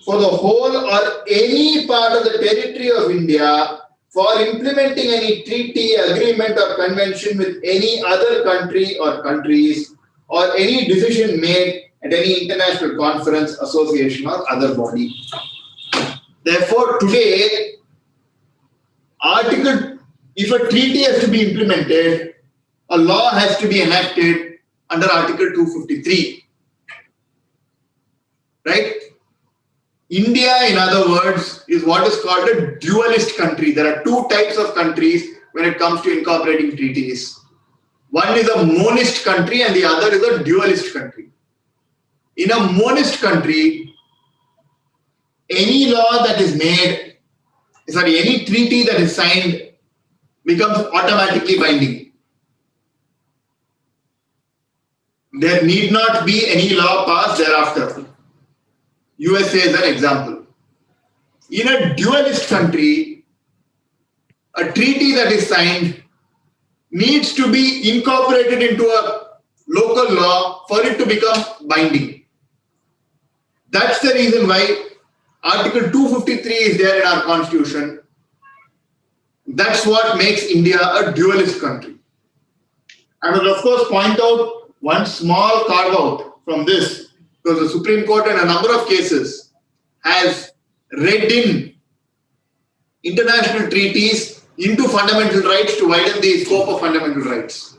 for the whole or any part of the territory of India for implementing any treaty, agreement or convention with any other country or countries or any decision made at any international conference, association or other body. Therefore, today, if a treaty has to be implemented, a law has to be enacted under Article 253. Right? India, in other words, is what is called a dualist country. There are 2 types of countries when it comes to incorporating treaties. One is a monist country and the other is a dualist country. In a monist country, any law that is made, any treaty that is signed becomes automatically binding. There need not be any law passed thereafter. USA is an example. In a dualist country, a treaty that is signed needs to be incorporated into a local law for it to become binding. That's the reason why Article 253 is there in our Constitution. That's what makes India a dualist country. I will of course point out one small carve out from this, because the Supreme Court in a number of cases has read in international treaties into fundamental rights to widen the scope of fundamental rights.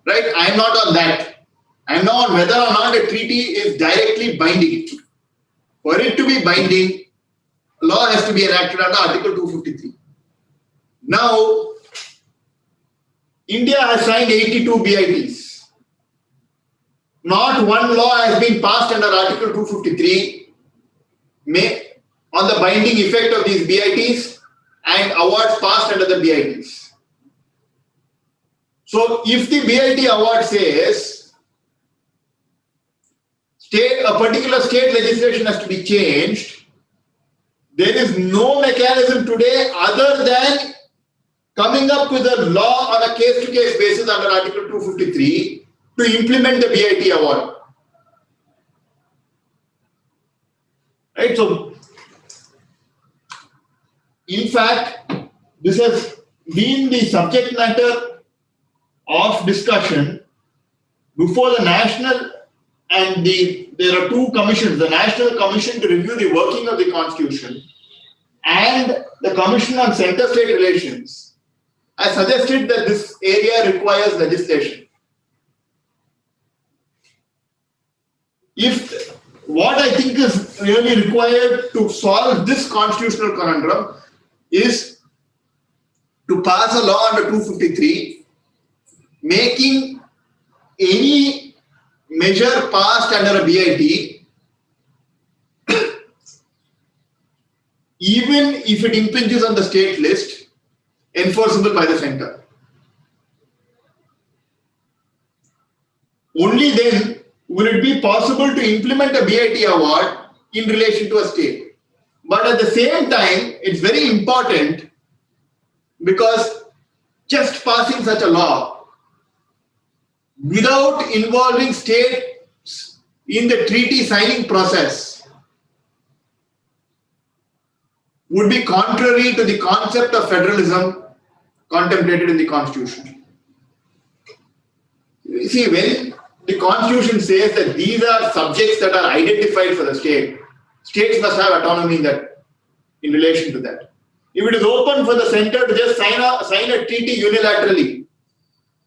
Right? I am not on that. I am now on whether or not a treaty is directly binding. For it to be binding, law has to be enacted under Article 253. Now, India has signed 82 BITs. Not one law has been passed under Article 253 on the binding effect of these BITs and awards passed under the BITs. So, if the BIT award says a particular state legislation has to be changed, there is no mechanism today other than coming up with a law on a case-to-case basis under Article 253 to implement the BIT award. Right? So, in fact, this has been the subject matter of discussion before the national and there are two commissions, the National Commission to review the working of the Constitution and the Commission on Center-State Relations. I suggested that this area requires legislation. If what I think is really required to solve this constitutional conundrum is to pass a law under 253, making any measure passed under a BIT, even if it impinges on the state list, enforceable by the center. Only then will it be possible to implement a BIT award in relation to a state. But at the same time, it's very important because just passing such a law without involving states in the treaty signing process would be contrary to the concept of federalism contemplated in the Constitution. You see, when the Constitution says that these are subjects that are identified for the state, states must have autonomy in relation to that. If it is open for the center to just sign a treaty unilaterally,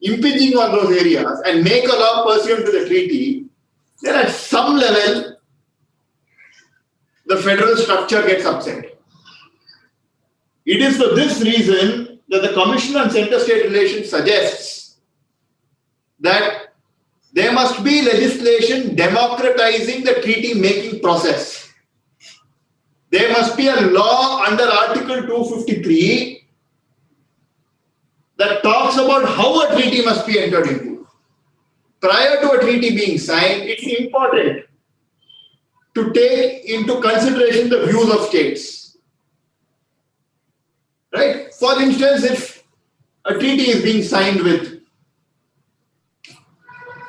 impinging on those areas and make a law pursuant to the treaty, then at some level, the federal structure gets upset. It is for this reason that the Commission on Center-State Relations suggests that there must be legislation democratizing the treaty-making process. There must be a law under Article 253 that talks about how a treaty must be entered into. Prior to a treaty being signed, it's important to take into consideration the views of states. Right? For instance, if a treaty is being signed with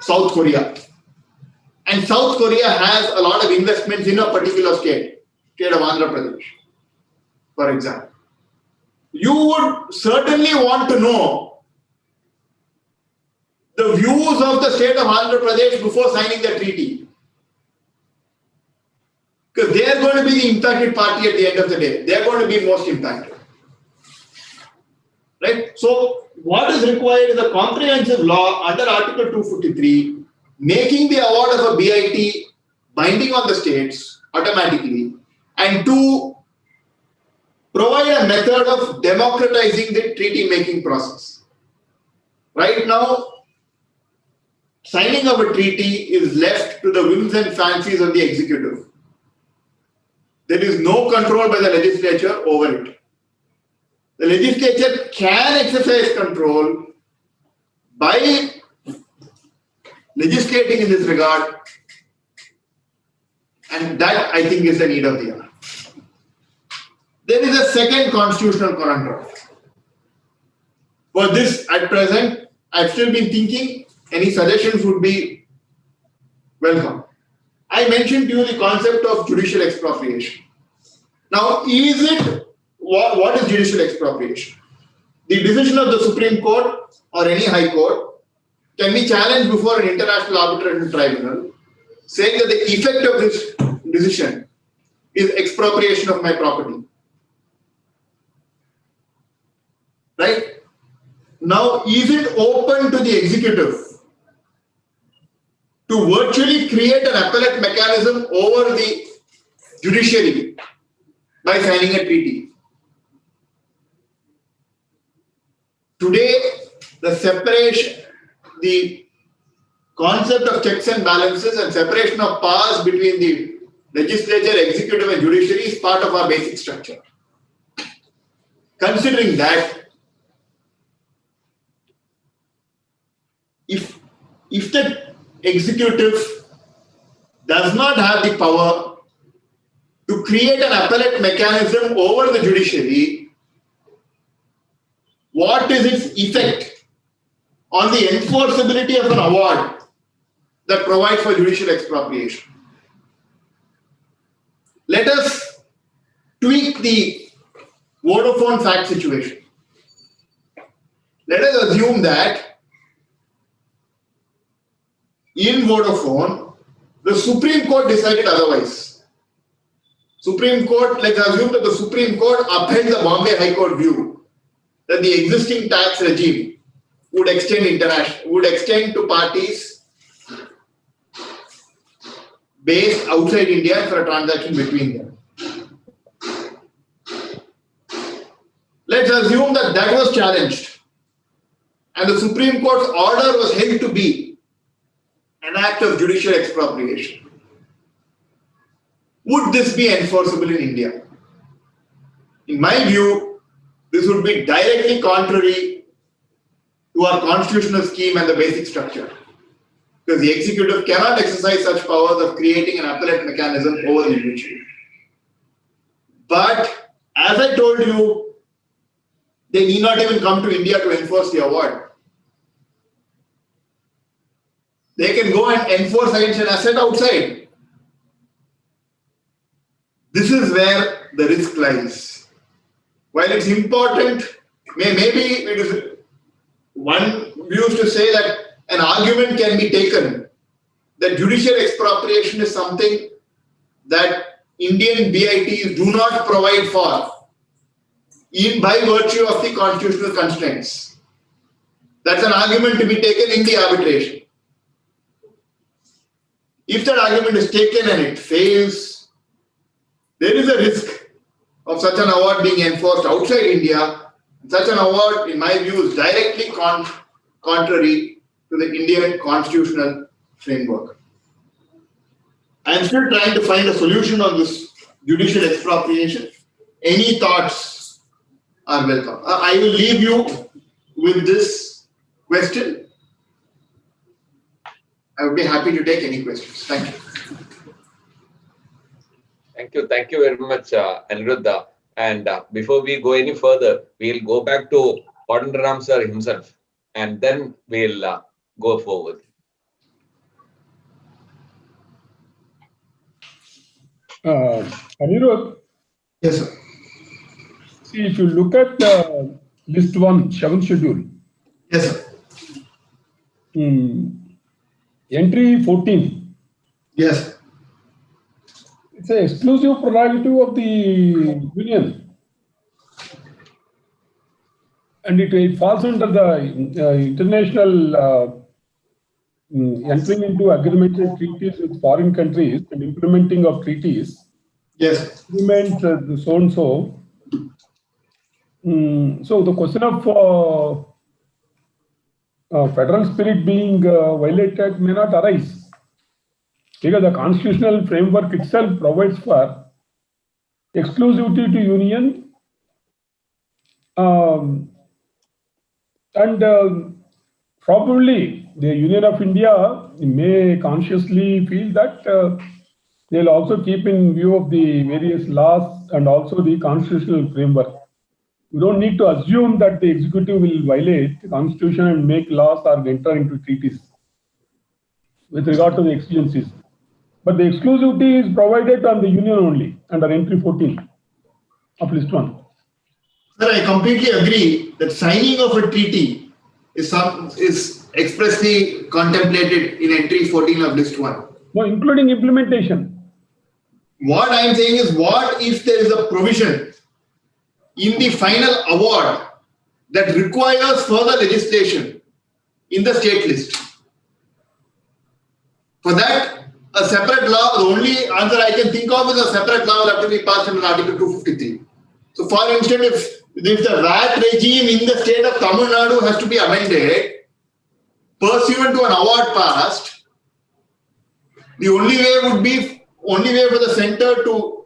South Korea, and South Korea has a lot of investments in a particular state of Andhra Pradesh, for example, you would certainly want to know the views of the state of Andhra Pradesh before signing the treaty. Because they are going to be the impacted party at the end of the day. They are going to be most impacted. Right? So, what is required is a comprehensive law under Article 253, making the award of a BIT binding on the states automatically, and to provide a method of democratizing the treaty-making process. Right now, signing of a treaty is left to the whims and fancies of the executive. There is no control by the legislature over it. The legislature can exercise control by legislating in this regard, and that, I think, is the need of the hour. There is a second constitutional conundrum. For this, at present, I've still been thinking any suggestions would be welcome. I mentioned to you the concept of judicial expropriation. Now, what is judicial expropriation? The decision of the Supreme Court or any High Court can be challenged before an international arbitration tribunal, saying that the effect of this decision is expropriation of my property. Right? Now, is it open to the executive to virtually create an appellate mechanism over the judiciary by signing a treaty? Today, the concept of checks and balances and separation of powers between the legislature, executive, and judiciary is part of our basic structure. Considering that, if the executive does not have the power to create an appellate mechanism over the judiciary, what is its effect on the enforceability of an award that provides for judicial expropriation? let us tweak the Vodafone fact situation. Let us assume that in Vodafone, the Supreme Court decided otherwise. Supreme Court, let's assume that the Supreme Court upheld the Bombay High Court view that the existing tax regime would extend to parties based outside India for a transaction between them. Let's assume that that was challenged and the Supreme Court's order was held to be an act of judicial expropriation. Would this be enforceable in India? In my view, this would be directly contrary to our constitutional scheme and the basic structure, because the executive cannot exercise such powers of creating an appellate mechanism over the judiciary. But as I told you, they need not even come to India to enforce the award. They can go and enforce against an asset outside. This is where the risk lies. While it's important, maybe it is one views to say that an argument can be taken that judicial expropriation is something that Indian BITs do not provide for by virtue of the constitutional constraints. That's an argument to be taken in the arbitration. If that argument is taken and it fails, there is a risk of such an award being enforced outside India. Such an award, in my view, is directly contrary to the Indian constitutional framework. I am still trying to find a solution on this judicial expropriation. Any thoughts are welcome. I will leave you with this question. I would be happy to take any questions. Thank you. Thank you very much, Anirudh. And before we go any further, we'll go back to Kodanda sir himself, and then we'll go forward. Anirudh, Yes, sir. see, if you look at list 1, 7th schedule, Yes, sir. entry 14, Yes. it's an exclusive prerogative of the union. And it falls under the international entering into agreements and treaties with foreign countries and implementing of treaties. Yes. Agreement so and so. So the question of federal spirit being violated may not arise, because the constitutional framework itself provides for exclusivity to union, and probably the Union of India may consciously feel that they'll also keep in view of the various laws and also the constitutional framework. We don't need to assume that the executive will violate the constitution and make laws or enter into treaties with regard to the exigencies. But the exclusivity is provided on the union only under entry 14 of list 1. Sir, I completely agree that signing of a treaty is expressly contemplated in entry 14 of list 1. No, including implementation. What I am saying is, what if there is a provision in the final award that requires further legislation in the state list? For that, a separate law, the only answer I can think of is a separate law will have to be passed under Article 253. So, for instance, if the VAT regime in the state of Tamil Nadu has to be amended pursuant to an award passed, the only way for the center to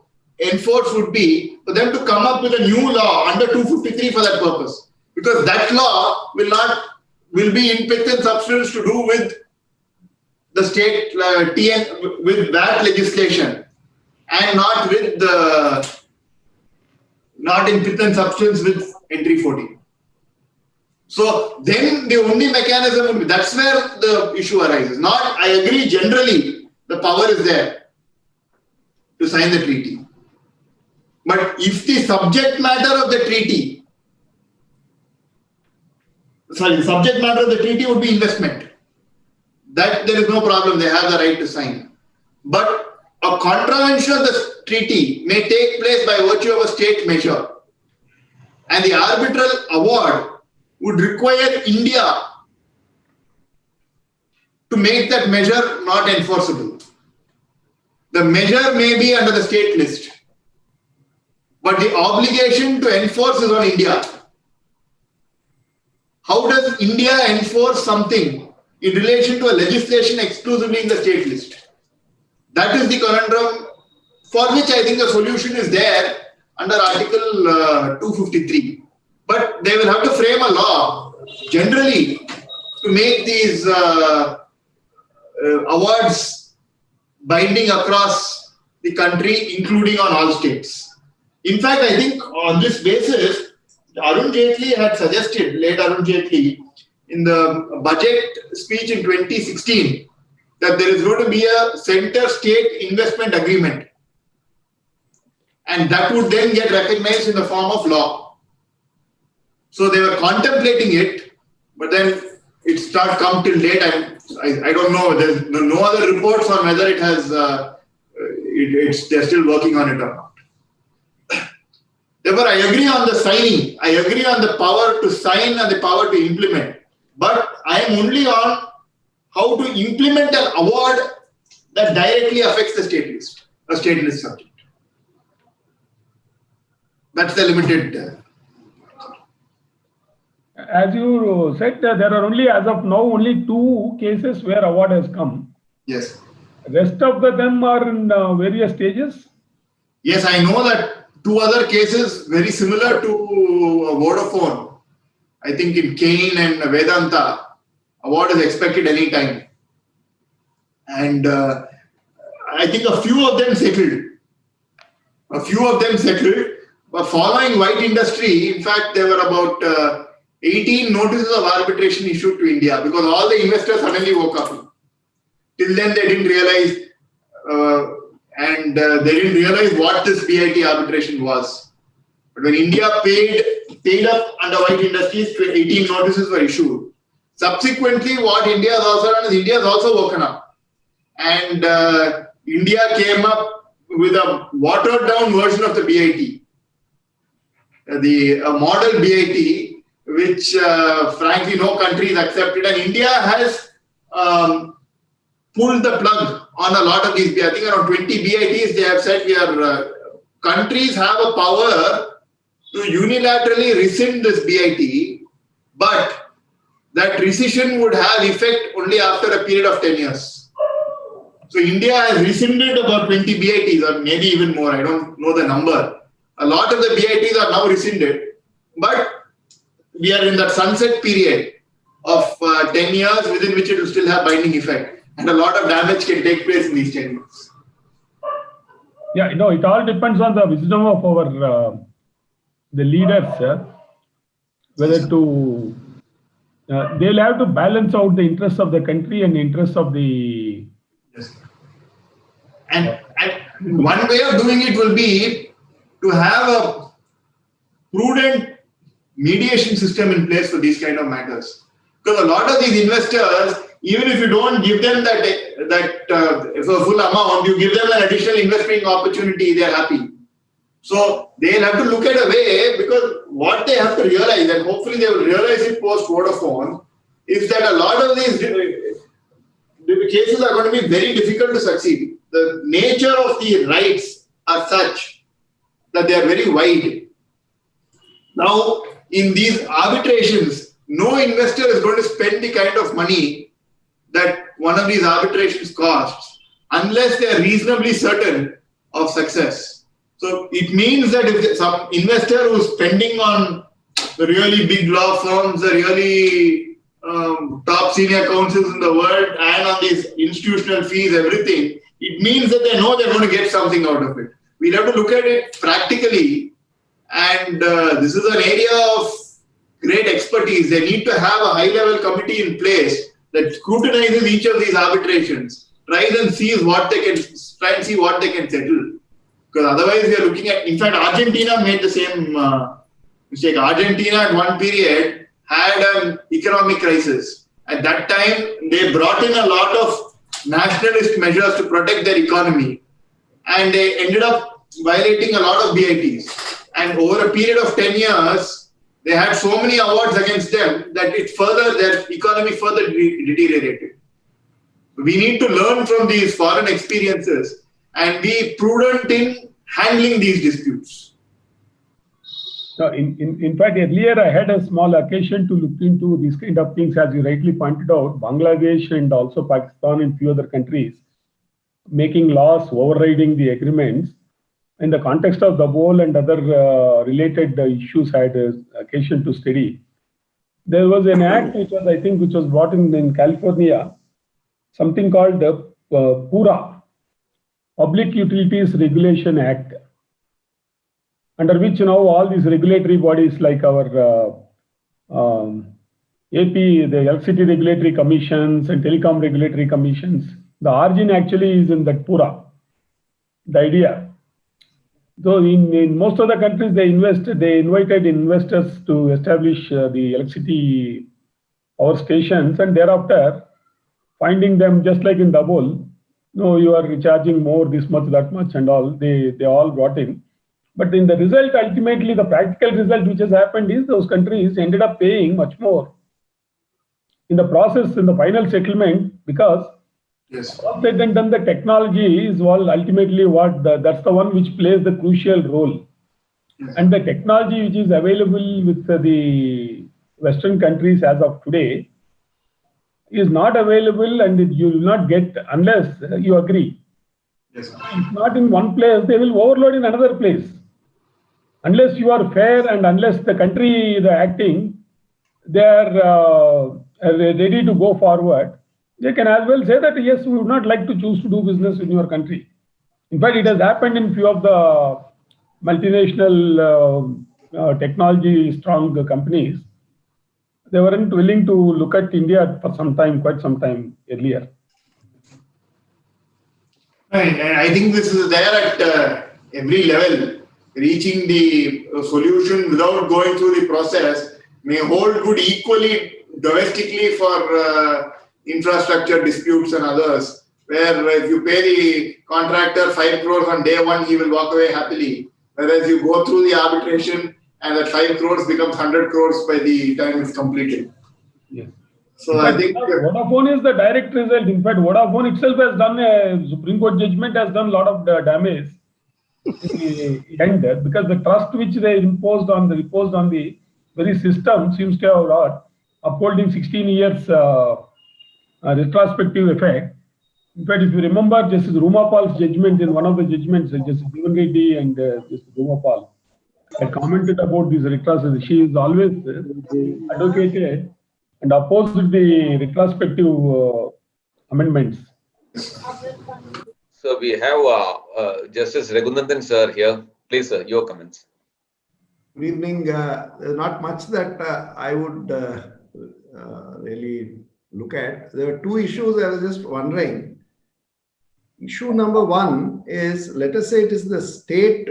enforce would be for them to come up with a new law under 253 for that purpose, because that law will be in pith and substance to do with the state with VAT legislation, and not in pith and substance with entry 14. So then the only mechanism would be, that's where the issue arises. Not, I agree generally the power is there to sign the treaty. But if the subject matter of the treaty, the subject matter of the treaty would be investment. That there is no problem, they have the right to sign. But a contravention of the treaty may take place by virtue of a state measure. And the arbitral award would require India to make that measure not enforceable. The measure may be under the state list, but the obligation to enforce is on India. How does India enforce something in relation to a legislation exclusively in the state list? That is the conundrum for which I think the solution is there under Article 253. But they will have to frame a law generally to make these awards binding across the country, including on all states. In fact, I think on this basis, Arun Jaitley had suggested, late Arun Jaitley, in the budget speech in 2016, that there is going to be a center-state investment agreement. And that would then get recognized in the form of law. So they were contemplating it, but then it's not come till date. I don't know. There's no other reports on whether it has. They're still working on it or not. Therefore, I agree on the signing. I agree on the power to sign and the power to implement. But I am only on how to implement an award that directly affects the state list, a state list subject. That's the limited. As you said, there are only, as of now, only 2 cases where award has come. Yes. Rest of them are in various stages. Yes, I know that 2 other cases very similar to Vodafone. I think in Kane and Vedanta, award is expected any time. And I think a few of them settled. But following white industry, in fact, there were about 18 notices of arbitration issued to India because all the investors suddenly woke up. Till then, they didn't realize, they didn't realize what this BIT arbitration was. But when India paid up under white industries, 18 notices were issued. Subsequently, what India has also done is India has also woken up. And India came up with a watered down version of the BIT. A model BIT, which frankly no country has accepted. And India has pulled the plug on a lot of these. I think around 20 BITs they have said countries have a power to unilaterally rescind this BIT, but that rescission would have effect only after a period of 10 years. So India has rescinded about 20 BITs or maybe even more. I don't know the number. A lot of the BITs are now rescinded, but we are in that sunset period of 10 years within which it will still have binding effect. And a lot of damage can take place in these 10 years. Yeah, it all depends on the wisdom of our the leaders, whether to they'll have to balance out the interests of the country and the interests of the. Yes. And one way of doing it will be to have a prudent mediation system in place for these kind of matters. Because a lot of these investors, even if you don't give them that full amount, you give them an additional investing opportunity, they are happy. So they'll have to look at a way, because what they have to realize, and hopefully they will realize it post Vodafone, is that a lot of these cases are going to be very difficult to succeed. The nature of the rights are such that they are very wide. Now, in these arbitrations, no investor is going to spend the kind of money that one of these arbitrations costs unless they are reasonably certain of success. So it means that if some investor who's spending on the really big law firms, the really top senior counsels in the world, and on these institutional fees, everything, it means that they know they're going to get something out of it. We'll have to look at it practically. And this is an area of great expertise. They need to have a high-level committee in place that scrutinizes each of these arbitrations, tries and sees what they can settle. Because otherwise we are looking at, in fact, Argentina made the same mistake. Argentina at one period had an economic crisis. At that time, they brought in a lot of nationalist measures to protect their economy. And they ended up violating a lot of BITs. And over a period of 10 years, they had so many awards against them that their economy further deteriorated. We need to learn from these foreign experiences and be prudent in handling these disputes. So in fact, earlier I had a small occasion to look into these kind of things, as you rightly pointed out, Bangladesh and also Pakistan and few other countries making laws overriding the agreements. In the context of the bowl and other related issues I had occasion to study, there was an act which was brought in California, something called the PURA, Public Utilities Regulation Act, under which all these regulatory bodies like our AP, the electricity regulatory commissions and telecom regulatory commissions, the origin actually is in that PURA, the idea. So in most of the countries, they invited investors to establish the electricity power stations, and thereafter finding them just like in Double, no, you are charging more, this much, that much, and all. They all brought in. But in the result, ultimately, the practical result which has happened is those countries ended up paying much more in the process, in the final settlement, because all said and done, the technology is ultimately that's the one which plays the crucial role. And the technology which is available with the Western countries as of today is not available, and you will not get unless you agree. If not in one place, they will overload in another place. Unless you are fair and unless the country is acting, they are ready to go forward. They can as well say that, yes, we would not like to choose to do business in your country. In fact, it has happened in few of the multinational technology strong companies. They weren't willing to look at India for some time, quite some time earlier. Right, and I think this is there at every level. Reaching the solution without going through the process may hold good equally domestically for infrastructure disputes and others, where if you pay the contractor 5 crores on day one, he will walk away happily. Whereas you go through the arbitration and that 5 crores becomes 100 crores by the time it's completed. Yes. So I think Vodafone is the direct result. In fact, Vodafone itself has done a Supreme Court judgment, has done a lot of damage in the end, because the trust which they reposed on the very system seems to have lost, upholding 16 years retrospective effect. In fact, if you remember Justice Rumapal's judgment, in one of the judgments, Justice Jeevan Reddy and Justice Rumapal had commented about this retrospective. She is always advocated and opposed the retrospective amendments. So we have Justice Raghunandan sir here. Please, sir, your comments. Good evening. Not much that I would really look at. There are two issues I was just wondering. Issue number one is, let us say it is the state,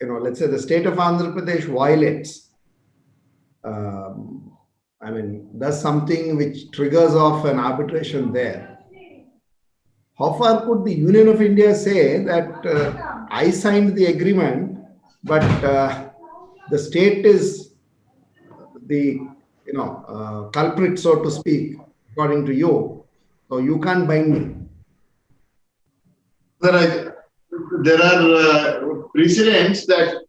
let's say the state of Andhra Pradesh violates, does something which triggers off an arbitration there. How far could the Union of India say that I signed the agreement, but the state is the culprit, so to speak, according to you, so you can't bind me? There are precedents that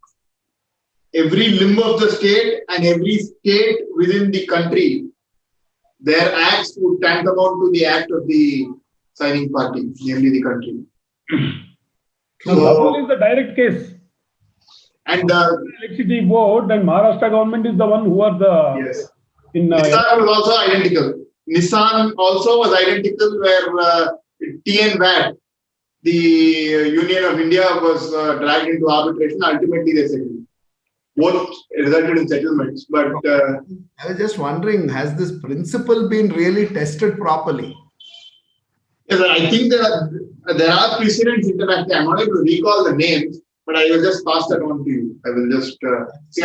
every limb of the state and every state within the country, their acts would tantamount to the act of the signing party, namely the country. So Double is the direct case. And the electricity board and Maharashtra government is the one who are the... Yes. Nissan was also identical. Nissan also was identical, where TN VAT, the Union of India, was dragged into arbitration. Ultimately, they settled. Both resulted in settlements. But I was just wondering, has this principle been really tested properly? Yes, I think there are precedents internationally. I'm not able to recall the names, but I will just pass that on to you. I will just see.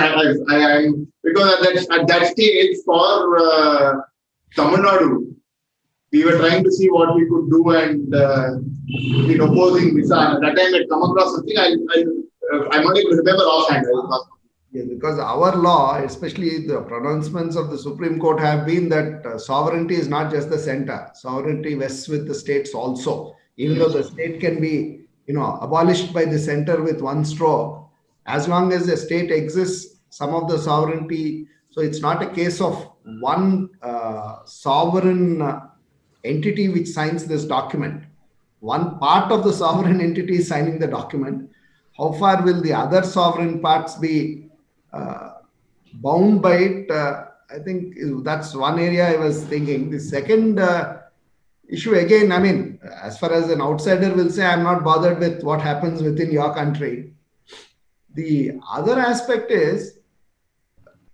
Because at that stage for Tamil Nadu, we were trying to see what we could do and in opposing visa. At that time, I come across something I'm not able to remember offhand. Yes, because our law, especially the pronouncements of the Supreme Court, have been that sovereignty is not just the center. Sovereignty vests with the states also. Even though the state can be, abolished by the center with one stroke, as long as the state exists, some of the sovereignty. So it's not a case of one sovereign entity which signs this document. One part of the sovereign entity is signing the document. How far will the other sovereign parts be bound by it? I think that's one area I was thinking. The second issue, again, I mean, as far as an outsider will say, I'm not bothered with what happens within your country. The other aspect is,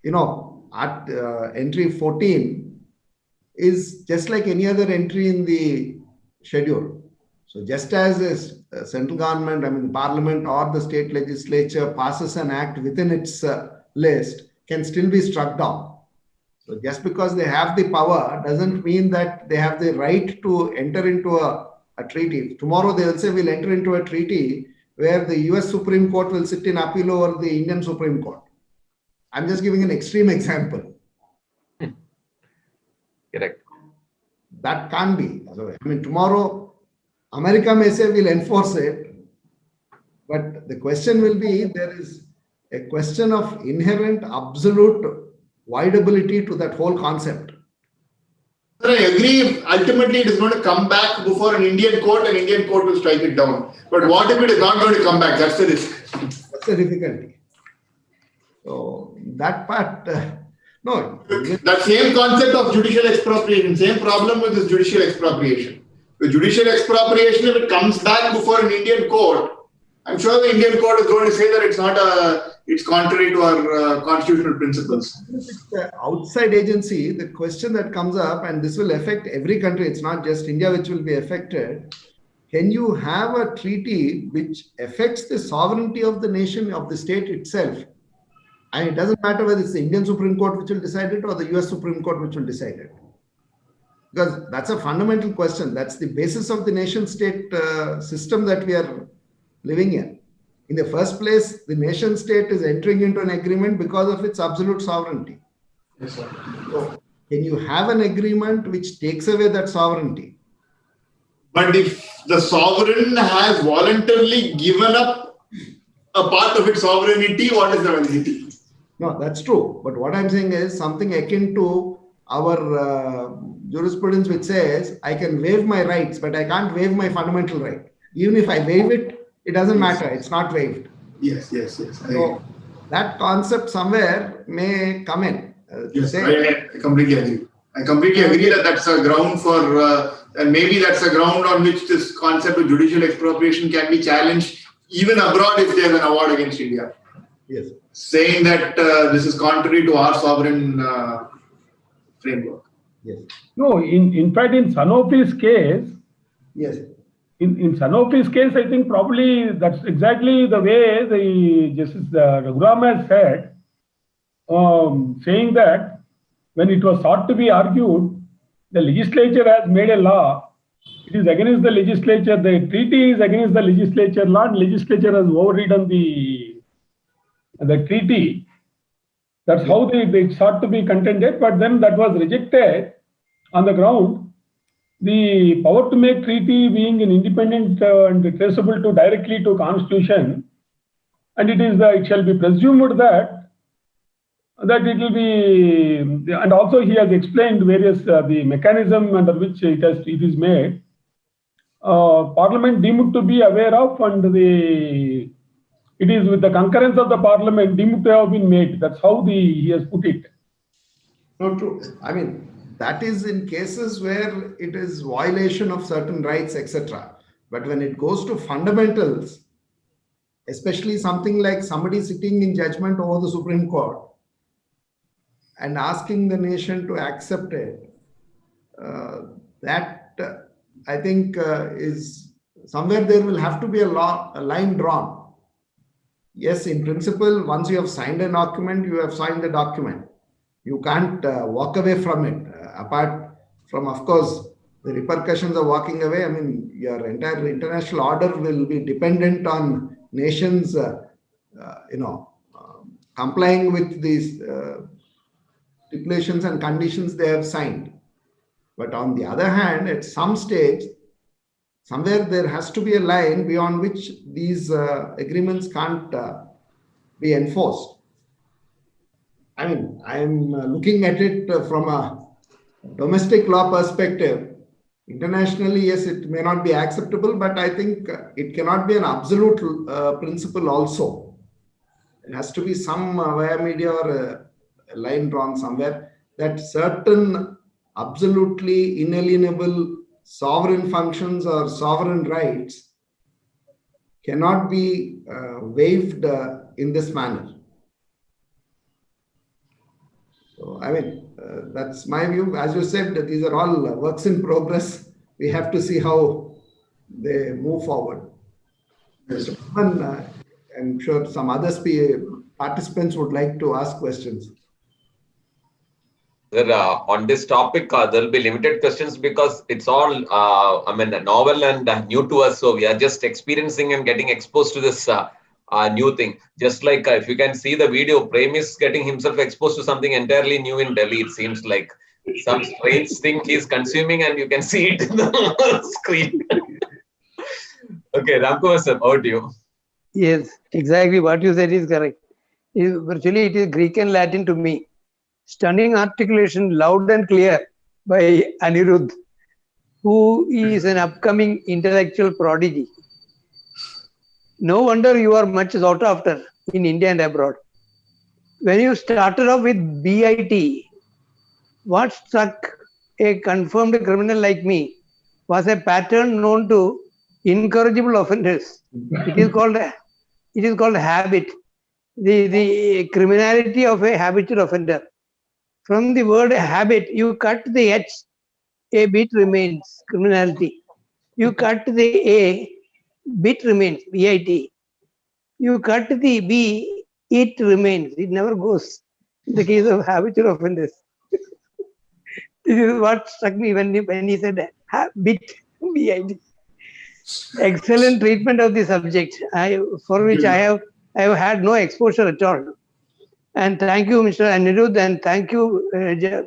at entry 14 is just like any other entry in the schedule. So just as a central government, I mean, parliament or the state legislature passes an act within its list, can still be struck down. So just because they have the power doesn't mean that they have the right to enter into a treaty. Tomorrow they will say we'll enter into a treaty where the US Supreme Court will sit in appeal over the Indian Supreme Court. I'm just giving an extreme example. Correct. That can't be. So, I mean, tomorrow America may say we'll enforce it, but the question will be, there is a question of inherent absolute voidability to that whole concept. Sir, I agree. Ultimately, it is going to come back before an Indian court, and Indian court will strike it down. But what if it is not going to come back? That's the risk. That's the difficulty. So that part, no. That same concept of judicial expropriation, same problem with this judicial expropriation. The judicial expropriation, if it comes back before an Indian court, I'm sure the Indian court is going to say that it's contrary to our constitutional principles. It's the outside agency, the question that comes up, and this will affect every country, it's not just India which will be affected. Can you have a treaty which affects the sovereignty of the nation, of the state itself? And it doesn't matter whether it's the Indian Supreme Court which will decide it or the US Supreme Court which will decide it. Because that's a fundamental question. That's the basis of the nation-state system that we are living in. In the first place, the nation-state is entering into an agreement because of its absolute sovereignty. Yes, sir. So, can you have an agreement which takes away that sovereignty? But if the sovereign has voluntarily given up a part of its sovereignty, what is the validity? No, that's true. But what I'm saying is something akin to our jurisprudence which says I can waive my rights, but I can't waive my fundamental right. Even if I waive it, it doesn't matter. It's not waived. Yes. So that concept somewhere may come in. Yes, I completely agree. I completely agree that that's a ground for, and maybe that's a ground on which this concept of judicial expropriation can be challenged even abroad if there's an award against India. Yes. Saying that this is contrary to our sovereign framework. Yes. No, in fact, in Sanofi's case, Yes. in Sanofi's case, I think probably that's exactly the way the Justice Raghuram has said, saying that when it was sought to be argued, the legislature has made a law. It is against the legislature. The treaty is against the legislature law, and legislature has overridden the treaty. That's how they sought to be contended, but then that was rejected on the ground the power to make treaty being an independent and traceable to directly to constitution, and it shall be presumed that it will be, and also he has explained various the mechanism under which it is made. Parliament deemed to be aware of, and it is with the concurrence of the parliament deemed to have been made. That's how he has put it. No, true. I mean, that is in cases where it is violation of certain rights, etc. But when it goes to fundamentals, especially something like somebody sitting in judgment over the Supreme Court and asking the nation to accept it, that I think is somewhere there will have to be a line drawn. yes, in principle, once you have signed a document, you have signed the document. You can't walk away from it. Apart from, of course, the repercussions of walking away, I mean, your entire international order will be dependent on nations, complying with these stipulations and conditions they have signed. But on the other hand, at some stage, somewhere there has to be a line beyond which these agreements can't be enforced. I mean, I'm looking at it from a domestic law perspective. Internationally, yes, it may not be acceptable, but I think it cannot be an absolute principle also. There has to be some via media or a line drawn somewhere that certain absolutely inalienable sovereign functions or sovereign rights cannot be waived in this manner. So, I mean, that's my view. As you said, these are all works in progress. We have to see how they move forward. Mr. Padman, I'm sure some other participants would like to ask questions. On this topic, there will be limited questions because it's all, novel and new to us. So we are just experiencing and getting exposed to this new thing. Just like if you can see the video, Prem is getting himself exposed to something entirely new in Delhi. It seems like some strange thing he's consuming, and you can see it in the screen. Okay, Ramkumar sir, over to you. Yes, exactly what you said is correct. Virtually, it is Greek and Latin to me. Stunning articulation, loud and clear by Anirudh, who is an upcoming intellectual prodigy. No wonder you are much sought after in India and abroad. When you started off with BIT, what struck a confirmed criminal like me was a pattern known to incorrigible offenders. It is called habit, the criminality of a habitual offender. From the word habit, you cut the H, a bit remains, criminality. You cut the A, bit remains, BIT. You cut the B, it remains, it never goes. In the case of habitual offenders. This is what struck me when he said bit, BIT. Excellent treatment of the subject, for which I have had no exposure at all. And thank you, Mr. Anirudh, and thank you,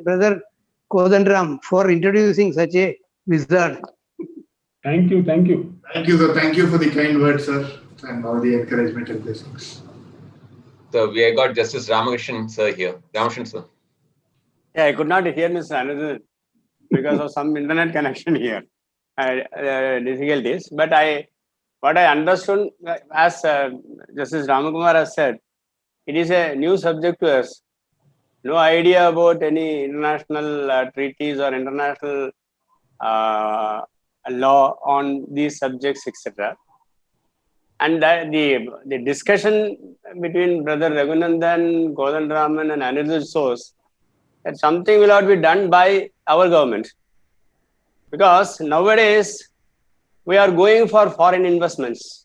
Brother Kodanda, for introducing such a wizard. Thank you. Thank you, sir. Thank you for the kind words, sir, and all the encouragement and blessings. So we have got Justice Ramakrishnan sir here. Ramakrishnan sir. Yeah, I could not hear Mr. Anirudh because of some internet connection here. Difficulties. But what I understood, as Justice Ramakumar has said, it is a new subject to us. No idea about any international treaties or international law on these subjects, etc. And the discussion between Brother Raghunandan, Kodandaraman and Anirudh shows that something will not be done by our government. Because nowadays, we are going for foreign investments.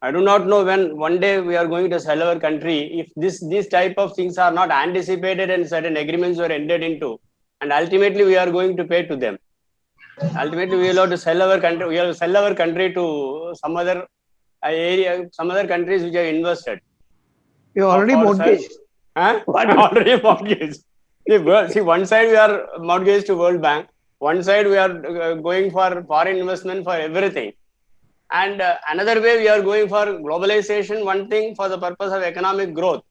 I do not know when one day we are going to sell our country if these type of things are not anticipated and certain agreements were entered into, and ultimately we are going to pay to them. Ultimately, we will have to sell our country. We will sell our country to some other area, some other countries which have invested. You already mortgaged. Already mortgaged. See, one side we are mortgaged to World Bank. One side we are going for foreign investment for everything. And another way we are going for globalization, one thing for the purpose of economic growth,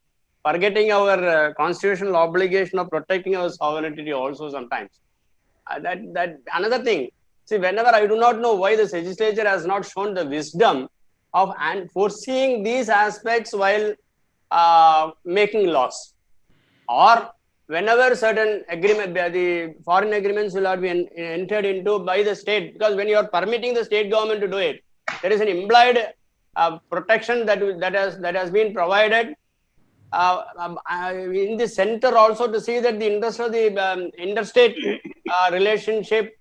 forgetting our constitutional obligation of protecting our sovereignty also sometimes. That another thing. See, whenever I do not know why the legislature has not shown the wisdom of foreseeing these aspects while making laws, or whenever certain agreement, the foreign agreements will not be entered into by the state, because when you are permitting the state government to do it, there is an implied protection that has been provided in the center also, to see that the interest of the interstate relationship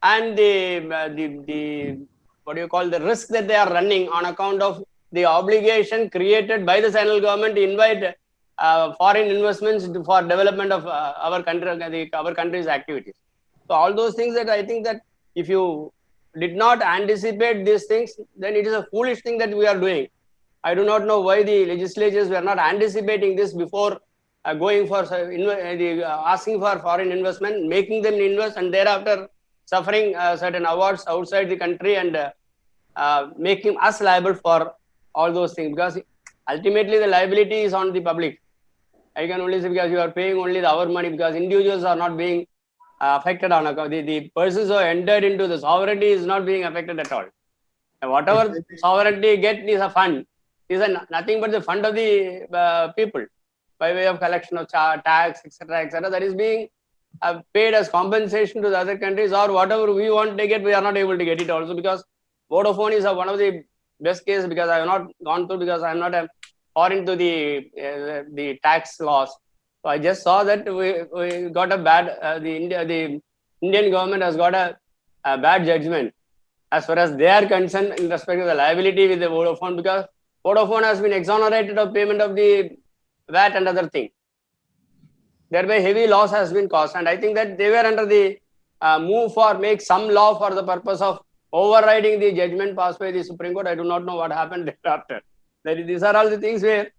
and the what do you call, the risk that they are running on account of the obligation created by the central government to invite foreign investments for development of our country's activities. So all those things that I think that if you did not anticipate these things, then it is a foolish thing that we are doing. I do not know why the legislatures were not anticipating this before going for asking for foreign investment, making them invest, and thereafter suffering certain awards outside the country and making us liable for all those things, because ultimately the liability is on the public. I can only say because you are paying only our money, because individuals are not being affected on account. The persons who are entered into the sovereignty is not being affected at all. And whatever sovereignty get is a fund, is nothing but the fund of the people by way of collection of tax, etc., that is being paid as compensation to the other countries, or whatever we want to get, we are not able to get it also, because Vodafone is one of the best cases, because I have not gone through, because I am not foreign to the tax laws. So I just saw that we got a bad, the Indian government has got a bad judgment as far as they are concerned in respect to the liability with the Vodafone, because Vodafone has been exonerated of payment of the VAT and other thing. Thereby heavy loss has been caused, and I think that they were under the move for make some law for the purpose of overriding the judgment passed by the Supreme Court. I do not know what happened thereafter. These are all the things where,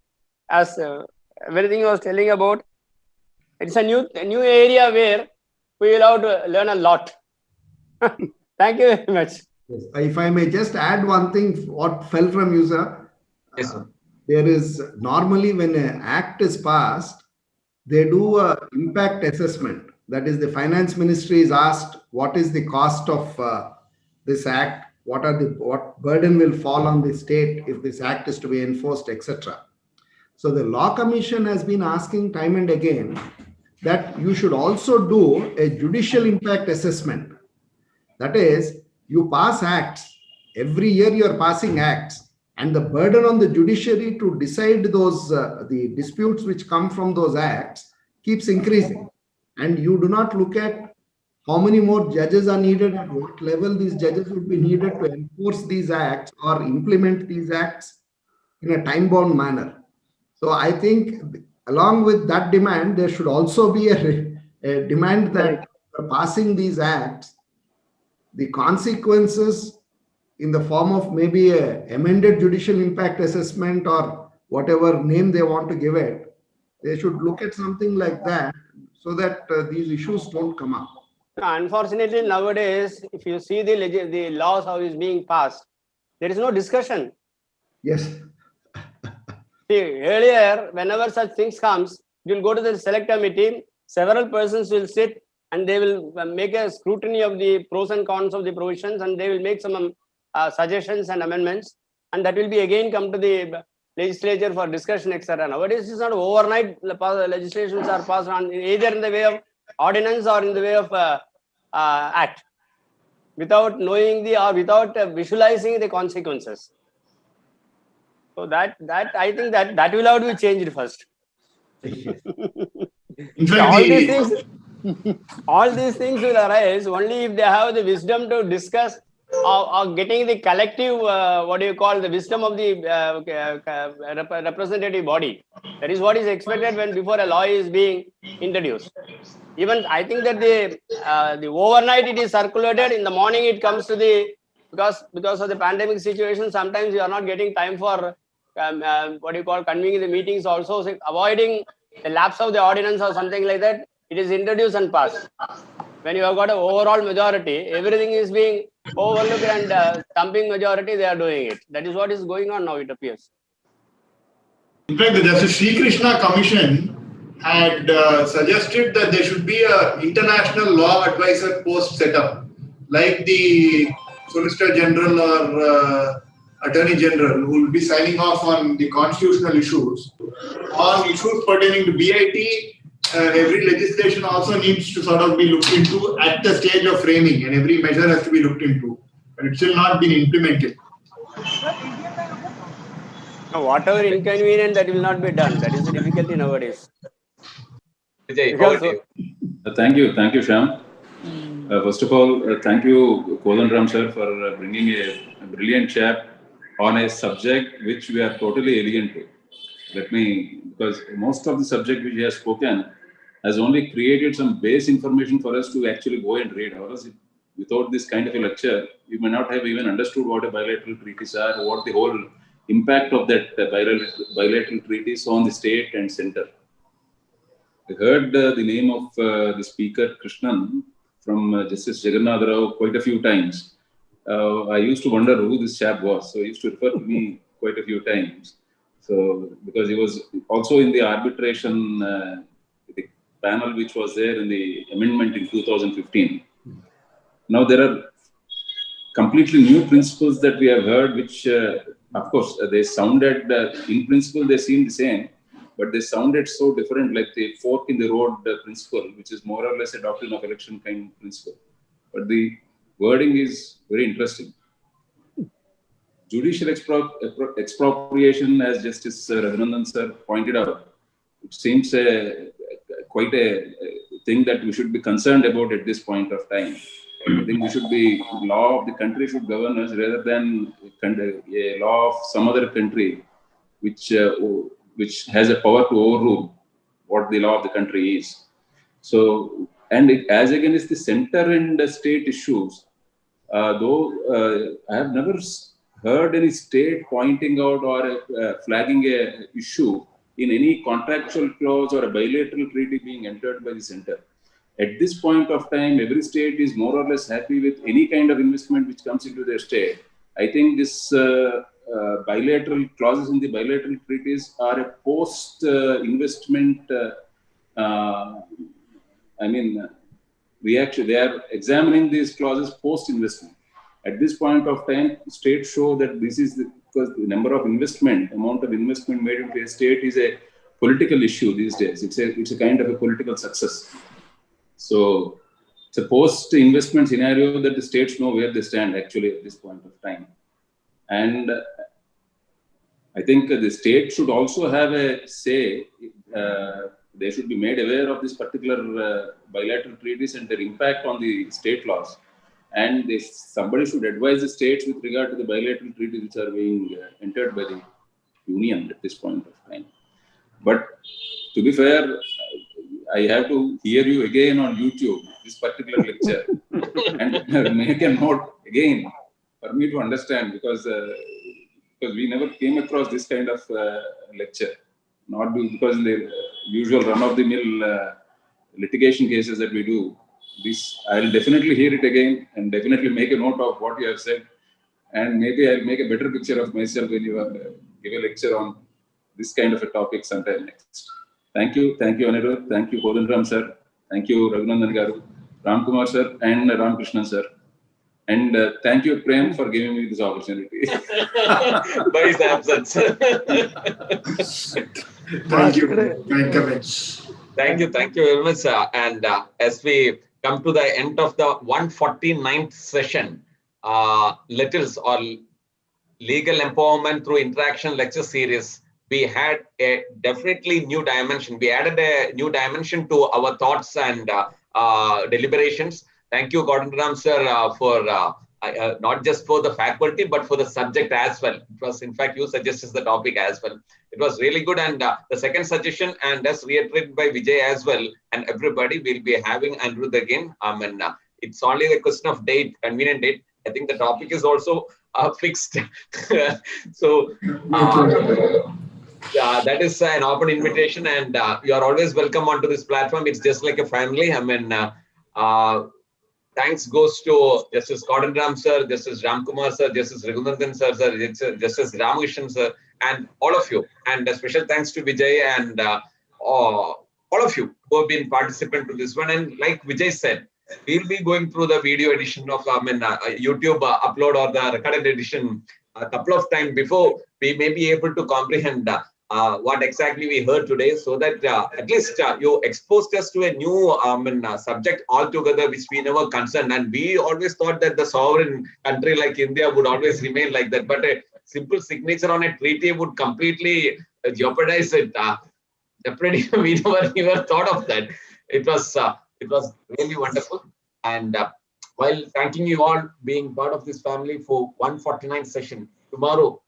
as everything I was telling about, it's a new area where we will have to learn a lot. Thank you very much. Yes. If I may just add one thing, what fell from you, sir. Yes, sir. There is normally when an act is passed, they do an impact assessment. That is, the finance ministry is asked what is the cost of this act, what burden will fall on the state if this act is to be enforced, etc. So the Law Commission has been asking time and again that you should also do a judicial impact assessment. That is, you pass acts, every year you are passing acts, and the burden on the judiciary to decide those the disputes which come from those acts keeps increasing. And you do not look at how many more judges are needed, at what level these judges would be needed to enforce these acts or implement these acts in a time-bound manner. So I think along with that demand, there should also be a demand that passing these acts, the consequences in the form of maybe an amended judicial impact assessment or whatever name they want to give it, they should look at something like that so that these issues don't come up. Unfortunately, nowadays, if you see the laws how is being passed, there is no discussion. Yes. See, earlier, whenever such things comes, you will go to the select committee, several persons will sit and they will make a scrutiny of the pros and cons of the provisions, and they will make some suggestions and amendments, and that will be again come to the legislature for discussion, etc. Nowadays, it's not overnight. Legislations are passed on either in the way of ordinance or in the way of act, without knowing or without visualizing the consequences. So that I think that will have to be changed first. All these things will arise only if they have the wisdom to discuss or getting the collective, the wisdom of the representative body. That is what is expected when before a law is being introduced. Even I think that the overnight it is circulated, in the morning it comes to because of the pandemic situation, sometimes you are not getting time for convening the meetings also, so avoiding the lapse of the ordinance or something like that, it is introduced and passed. When you have got an overall majority, everything is being overlooked and thumping majority, they are doing it. That is what is going on now, it appears. In fact, the Justice Sri Krishna Commission had suggested that there should be an international law advisor post set up, like the Solicitor General or Attorney General, who will be signing off on the constitutional issues. On issues pertaining to BIT, every legislation also needs to sort of be looked into at the stage of framing, and every measure has to be looked into. But it's still not been implemented. Now, whatever inconvenient, that will not be done. That is the difficulty nowadays. Vijay, over to you. Thank you, Shyam. First of all, thank you, Kodanda sir, for bringing a brilliant chap on a subject which we are totally alien to. Because most of the subject which he has spoken has only created some base information for us to actually go and read. Or else, without this kind of a lecture, you may not have even understood what a bilateral treaties are, what the whole impact of that bilateral treaties on the state and center. I heard the name of the speaker, Krishnan, from Justice Jagannath Rao quite a few times. I used to wonder who this chap was, so he used to refer to me quite a few times. So, because he was also in the arbitration, the panel which was there in the amendment in 2015. Now there are completely new principles that we have heard, which, of course, they sounded, in principle, they seemed the same, but they sounded so different, like the fork in the road principle, which is more or less a doctrine of election kind principle. But the wording is very interesting. Judicial expropriation, as Justice Raghunandan sir pointed out, it seems quite a thing that we should be concerned about at this point of time. I think we should be, law of the country should govern us rather than a law of some other country which has a power to overrule what the law of the country is. So, and as against the center and the state issues, though I have never heard any state pointing out or flagging a issue in any contractual clause or a bilateral treaty being entered by the center. At this point of time, every state is more or less happy with any kind of investment which comes into their state. I think this bilateral clauses in the bilateral treaties are a post-investment, reaction. They are examining these clauses post-investment. At this point of time, states show that this is because the amount of investment made into a state is a political issue these days. It's a kind of a political success. So it's a post-investment scenario that the states know where they stand actually at this point of time. And I think the state should also have a say. They should be made aware of this particular bilateral treaties and their impact on the state laws. And somebody should advise the states with regard to the bilateral treaties which are being entered by the union at this point of time. But to be fair, I have to hear you again on YouTube, this particular lecture, and make a note again for me to understand, because we never came across this kind of lecture, not because in the usual run-of-the-mill litigation cases that we do. This, I'll definitely hear it again and definitely make a note of what you have said, and maybe I'll make a better picture of myself when you give a lecture on this kind of a topic sometime next. Thank you, Anirudh. Thank you, Kodanda sir. Thank you, Raghunandan garu, Ramkumar sir, and Krishnan sir. And thank you, Prem, for giving me this opportunity. By his absence. Thank you. Thank you very much. And as we come to the end of the 149th session, Letils or Legal Empowerment Through Interaction lecture series, we had a definitely new dimension. We added a new dimension to our thoughts and deliberations. Thank you, Kodanda sir, for not just for the faculty, but for the subject as well. It was, in fact, you suggested the topic as well. It was really good. And the second suggestion, and as reiterated by Vijay as well, and everybody will be having Anirudh again. It's only a question of date, convenient date. I think the topic is also fixed. So that is an open invitation, and you are always welcome onto this platform. It's just like a family. Thanks goes to Justice Kodanda sir, Justice Ramkumar sir, Justice Raghunandan sir, Justice Ramakrishnan sir, and all of you. And a special thanks to Vijay and all of you who have been participant to this one. And like Vijay said, we'll be going through the video edition of YouTube upload or the recorded edition a couple of times before we may be able to comprehend what exactly we heard today, so that at least you exposed us to a new subject altogether, which we never concerned. And we always thought that the sovereign country like India would always remain like that. But a simple signature on a treaty would completely jeopardize it. Definitely, we never thought of that. It was really wonderful. And while thanking you all being part of this family for 149th session, tomorrow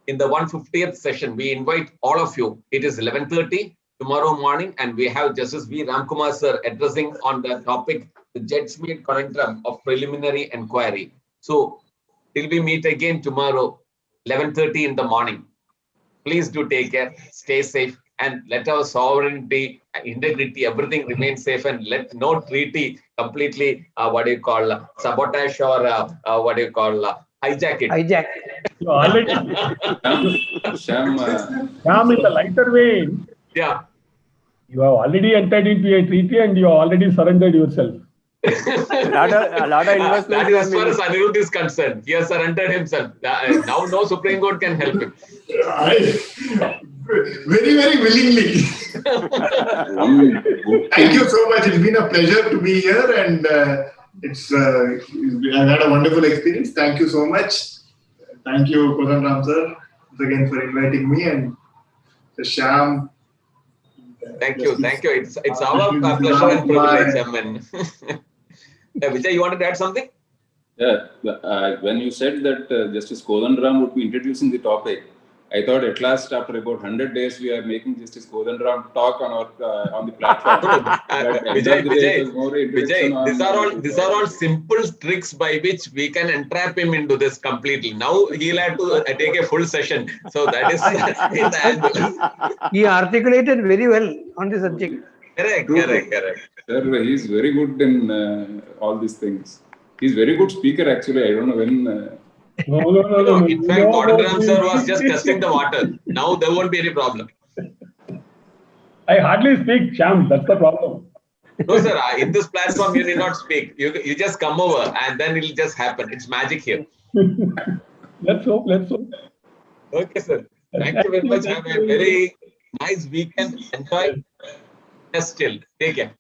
in the 150th session, we invite all of you. It is 11:30 tomorrow morning, and we have Justice V. Ramkumar sir addressing on the topic, the judgment conundrum of preliminary inquiry. So, till we meet again tomorrow, 11:30 in the morning. Please do take care, stay safe, and let our sovereignty, integrity, everything remain safe, and let no treaty completely, sabotage or hijack it. Hijack. You already, Shyam, Shyam, in the lighter vein, Yeah. you have already entered into a treaty and you have already surrendered yourself. A lot of investments. That is as far as Anirudh is concerned. He has surrendered himself. Now no Supreme Court can help him. Very, very willingly. Thank you so much. It's been a pleasure to be here, and I've had a wonderful experience. Thank you so much. Thank you, Kodanda sir, once again for inviting me, and Shyam. Thank you. It's our pleasure and privilege. Amen. Vijay, you wanted to add something? yeah, when you said that Justice Kodanda would be introducing the topic, I thought at last after about 100 days we are making Justice Kodanda talk on our on the platform. Vijay, these are all simple tricks by which we can entrap him into this completely. Now he'll have to take a full session. So that is in the angle. He articulated very well on the subject. Correct. Sir, he's very good in all these things. He's very good speaker actually. I don't know when. No. In fact, Kodanda sir was just testing the water. Now there won't be any problem. I hardly speak, Shyam. That's the problem. No, sir. In this platform, you need not speak. You just come over, and then it'll just happen. It's magic here. Let's hope. Okay, sir. Thank you very much. Have a very nice weekend. Enjoy. Just chill. Take care.